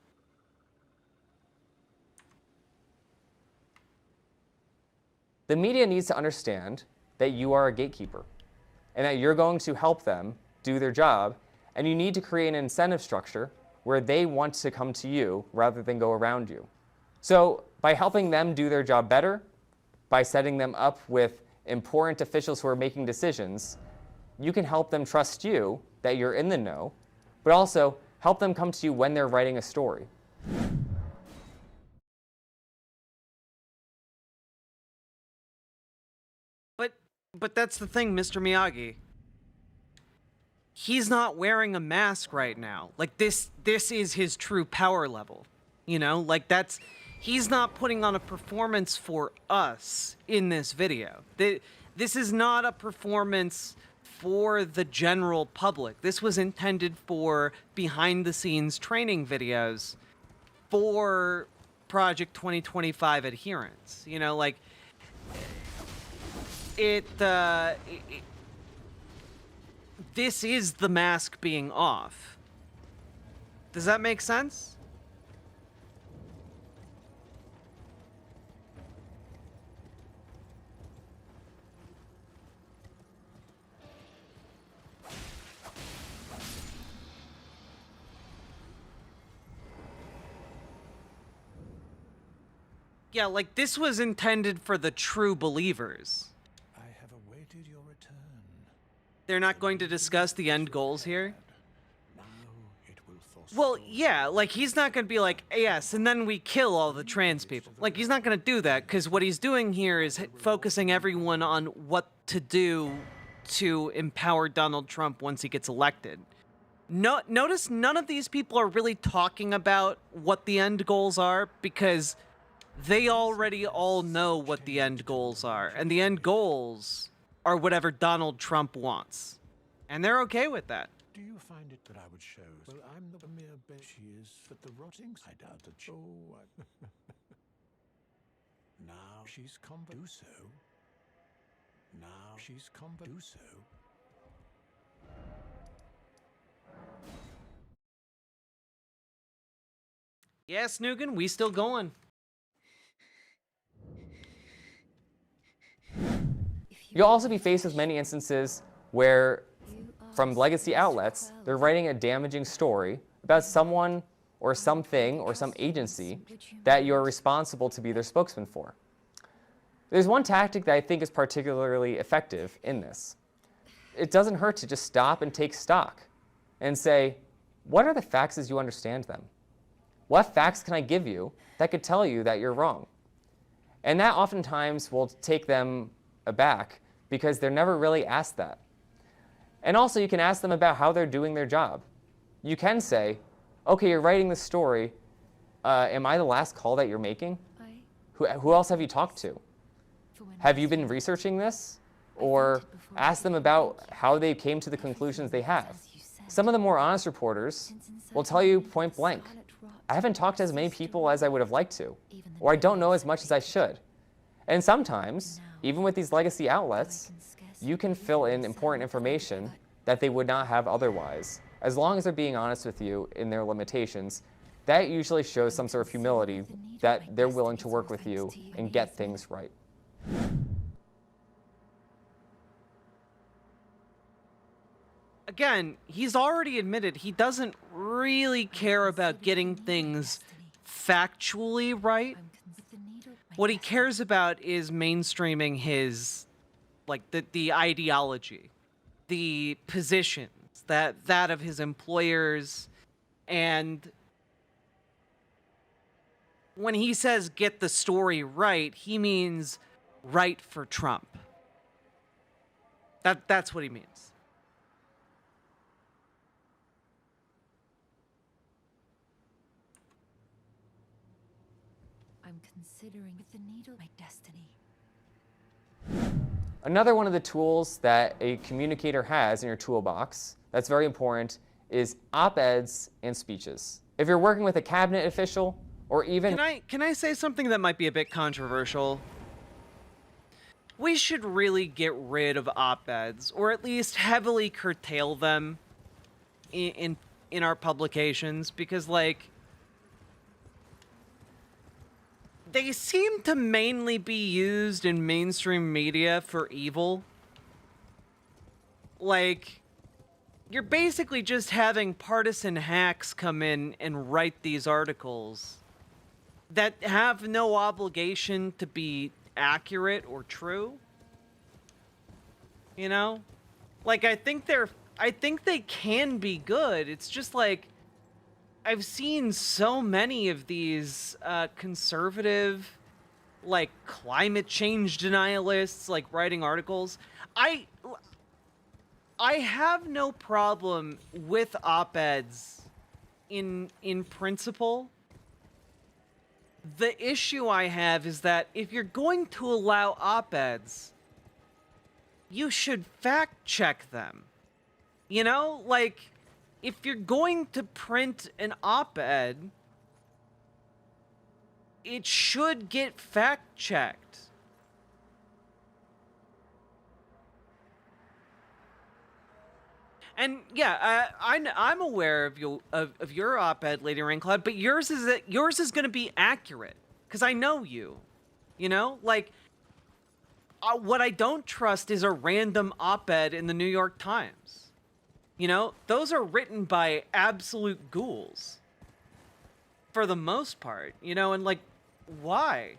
The media needs to understand that you are a gatekeeper and that you're going to help them do their job, and you need to create an incentive structure where they want to come to you rather than go around you. So by helping them do their job better, by setting them up with important officials who are making decisions, you can help them trust you that you're in the know, but also help them come to you when they're writing a story. But that's the thing, Mr. Miyagi. He's not wearing a mask right now. Like, this is his true power level. You know, like, he's not putting on a performance for us in this video. This is not a performance for the general public. This was intended for behind-the-scenes training videos for Project 2025 adherents. You know, like, this is the mask being off. Does that make sense? Yeah, like, this was intended for the true believers. I have awaited your return. They're not going to discuss the end goals here? Now it will force. Well, yeah, like, he's not going to be like, yes, and then we kill all the trans people. Like, he's not going to do that, because what he's doing here is focusing everyone on what to do to empower Donald Trump once he gets elected. Notice none of these people are really talking about what the end goals are, because they already all know what the end goals are, and the end goals are whatever Donald Trump wants. And they're okay with that. Do you find it that I would show? Well, I'm the mere bench she is, but the rottings, I doubt that she... Oh, now she's come do so. Now she's come do so. Yes, Nugan, we still going. You'll also be faced with many instances where, from legacy outlets, they're writing a damaging story about someone or something or some agency that you're responsible to be their spokesman for. There's one tactic that I think is particularly effective in this. It doesn't hurt to just stop and take stock and say, what are the facts as you understand them? What facts can I give you that could tell you that you're wrong? And that oftentimes will take them aback because they're never really asked that. And also you can ask them about how they're doing their job. You can say, okay, you're writing this story. Am I the last call that you're making? Who else have you talked to? Have you been researching this? Or ask them about how they came to the conclusions they have. Some of the more honest reporters will tell you point blank, I haven't talked to as many people as I would have liked to, or I don't know as much as I should. And sometimes, even with these legacy outlets, you can fill in important information that they would not have otherwise. As long as they're being honest with you in their limitations, that usually shows some sort of humility that they're willing to work with you and get things right. Again, he's already admitted he doesn't really care about getting things factually right. What he cares about is mainstreaming his, like, the ideology, the positions, that of his employers, and when he says get the story right, he means right for Trump. That's what he means. I'm considering with the needle my destiny. Another one of the tools that a communicator has in your toolbox that's very important is op-eds and speeches. If you're working with a cabinet official or even... Can I say something that might be a bit controversial? We should really get rid of op-eds, or at least heavily curtail them in our publications, because, like, they seem to mainly be used in mainstream media for evil. Like, you're basically just having partisan hacks come in and write these articles that have no obligation to be accurate or true. You know? Like, I think they can be good. It's just like, I've seen so many of these conservative, like, climate change denialists, like, writing articles. I have no problem with op-eds in principle. The issue I have is that if you're going to allow op-eds, you should fact check them. You know, like, if you're going to print an op-ed, it should get fact-checked. And yeah, I'm aware of your op-ed, Lady Raincloud, but yours is going to be accurate because I know you. You know, like, what I don't trust is a random op-ed in the New York Times. You know, those are written by absolute ghouls. For the most part, you know, and like, why?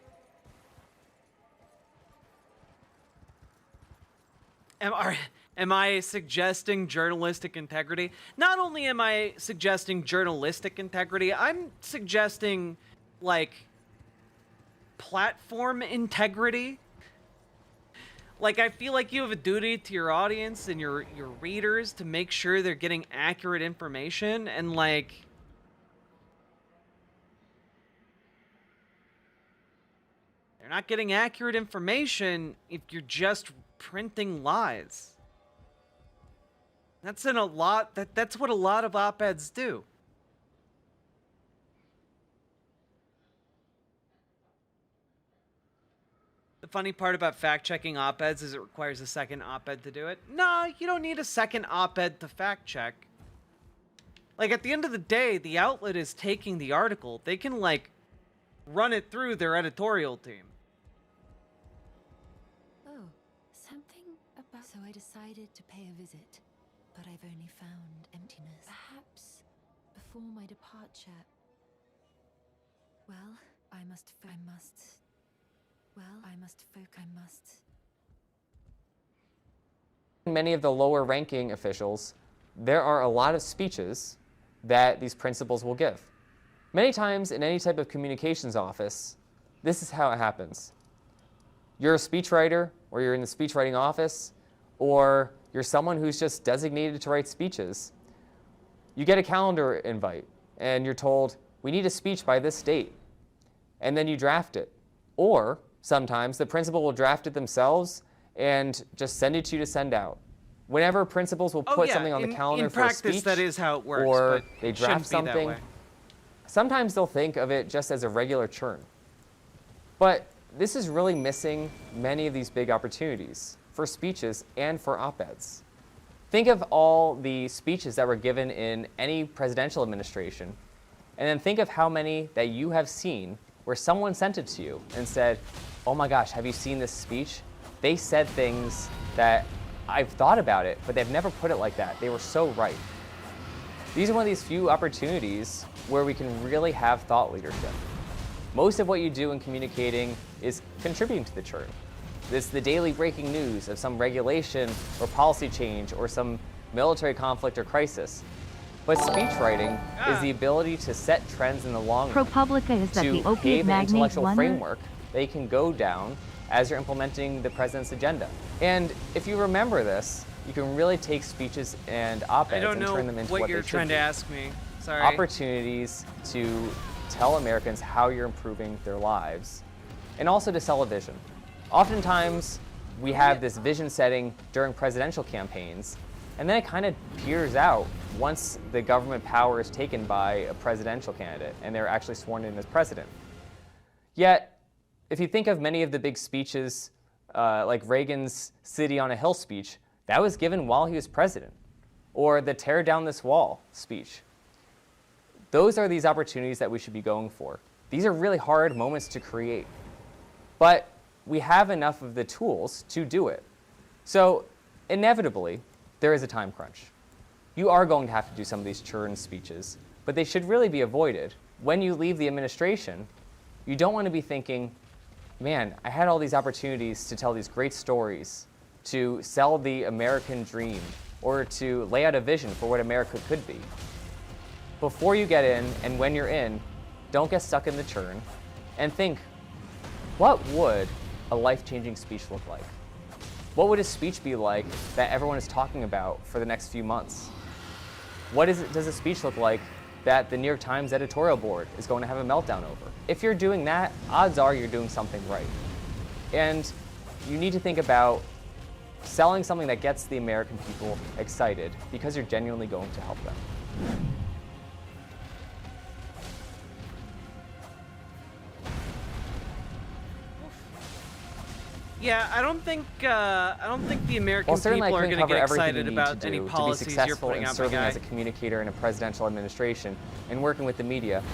Am I suggesting journalistic integrity? Not only am I suggesting journalistic integrity, I'm suggesting, like, platform integrity. Like, I feel like you have a duty to your audience and your readers to make sure they're getting accurate information, and, like, they're not getting accurate information if you're just printing lies. That's that's what a lot of op-eds do. The funny part about fact-checking op-eds is it requires a second op-ed to do it. No, you don't need a second op-ed to fact-check. Like, at the end of the day, the outlet is taking the article. They can, like, run it through their editorial team. Oh, something about... So I decided to pay a visit, but I've only found emptiness. Perhaps before my departure, Well, I must. Many of the lower ranking officials, there are a lot of speeches that these principals will give. Many times in any type of communications office, this is how it happens. You're a speechwriter, or you're in the speechwriting office, or you're someone who's just designated to write speeches. You get a calendar invite, and you're told, we need a speech by this date. And then you draft it. Or sometimes the principal will draft it themselves and just send it to you to send out. Whenever principals will put something on the calendar for a speech, in practice, that is how it works, or but they it draft shouldn't be that something, way. sometimes they'll think of it just as a regular churn. But this is really missing many of these big opportunities for speeches and for op-eds. Think of all the speeches that were given in any presidential administration, and then think of how many that you have seen where someone sent it to you and said, oh my gosh, have you seen this speech? They said things that I've thought about it, but they've never put it like that. They were so right. These are one of these few opportunities where we can really have thought leadership. Most of what you do in communicating is contributing to the churn. This is the daily breaking news of some regulation or policy change or some military conflict or crisis. But speechwriting is the ability to set trends in the long run, ProPublica is that the to opiate pave an magnate intellectual wonder? framework they can go down as you're implementing the president's agenda. And if you remember this, you can really take speeches and op-eds and turn them into what you're they should trying be. to ask me. Sorry. Opportunities to tell Americans how you're improving their lives, and also to sell a vision. Oftentimes, we have this vision setting during presidential campaigns, and then it kind of peers out once the government power is taken by a presidential candidate and they're actually sworn in as president. Yet, if you think of many of the big speeches, like Reagan's City on a Hill speech, that was given while he was president, or the Tear Down This Wall speech. Those are these opportunities that we should be going for. These are really hard moments to create, but we have enough of the tools to do it. So inevitably, there is a time crunch. You are going to have to do some of these churn speeches, but they should really be avoided. When you leave the administration, you don't want to be thinking, man, I had all these opportunities to tell these great stories, to sell the American dream, or to lay out a vision for what America could be. Before you get in, and when you're in, don't get stuck in the churn, and think, what would a life-changing speech look like? What would a speech be like that everyone is talking about for the next few months? What does a speech look like that the New York Times editorial board is going to have a meltdown over? If you're doing that, odds are you're doing something right. And you need to think about selling something that gets the American people excited because you're genuinely going to help them. Yeah, I don't think the American Well, certainly people I are couldn't going to cover get everything excited you need about to any do to be policies you're successful putting in out, my serving guy. as a communicator in a presidential administration and working with the media.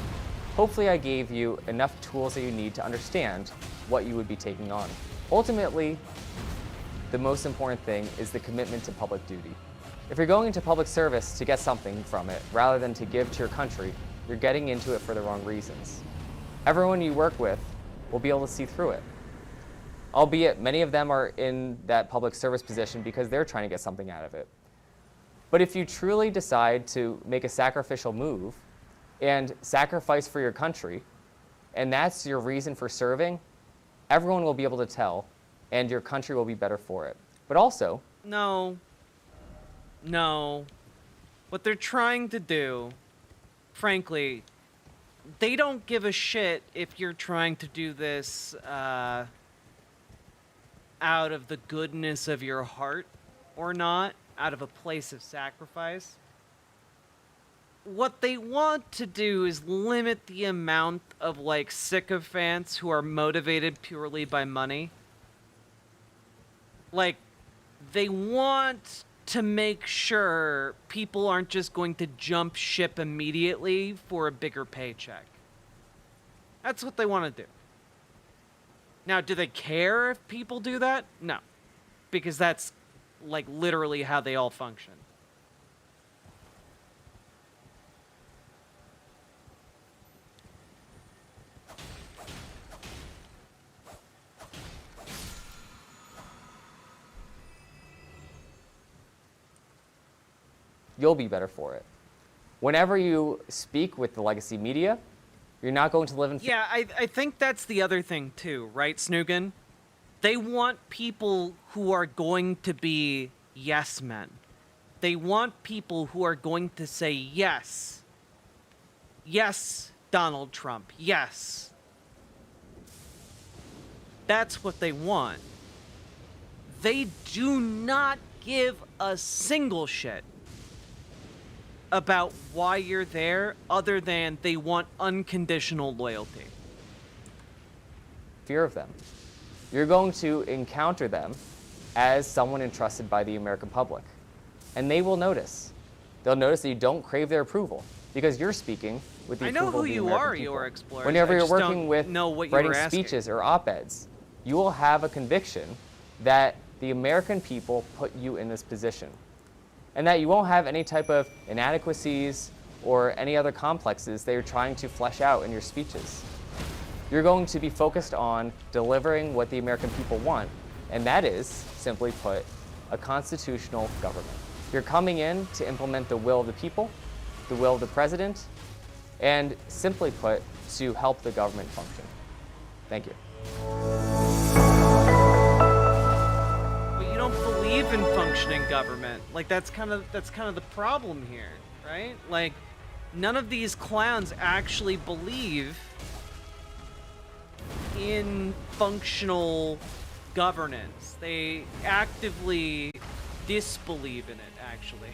Hopefully I gave you enough tools that you need to understand what you would be taking on. Ultimately, the most important thing is the commitment to public duty. If you're going into public service to get something from it, rather than to give to your country, you're getting into it for the wrong reasons. Everyone you work with will be able to see through it. Albeit many of them are in that public service position because they're trying to get something out of it. But if you truly decide to make a sacrificial move and sacrifice for your country, and that's your reason for serving, everyone will be able to tell, and your country will be better for it. But also... No. What they're trying to do, frankly, they don't give a shit if you're trying to do this out of the goodness of your heart or not, out of a place of sacrifice. What they want to do is limit the amount of, like, sycophants who are motivated purely by money. Like, they want to make sure people aren't just going to jump ship immediately for a bigger paycheck. That's what they want to do. Now, do they care if people do that? No. Because that's, like, literally how they all function. you'll be better for it. Whenever you speak with the legacy media, you're not going to live in... Yeah, I think that's the other thing too, right, Snoogan? They want people who are going to be yes men. They want people who are going to say yes. Yes, Donald Trump, yes. That's what they want. They do not give a single shit about why you're there other than they want unconditional loyalty. Fear of them. You're going to encounter them as someone entrusted by the American public. And they will notice. They'll notice that you don't crave their approval because you're speaking with the approval of the American people. Your Explorers. Whenever you're working with writing speeches or op-eds, you will have a conviction that the American people put you in this position and that you won't have any type of inadequacies or any other complexes that you're trying to flesh out in your speeches. You're going to be focused on delivering what the American people want, and that is, simply put, a constitutional government. You're coming in to implement the will of the people, the will of the president, and simply put, to help the government function. Thank you. But you don't believe in functioning government. Like that's kind of the problem here, right? Like none of these clowns actually believe in functional governance. They actively disbelieve in it, actually.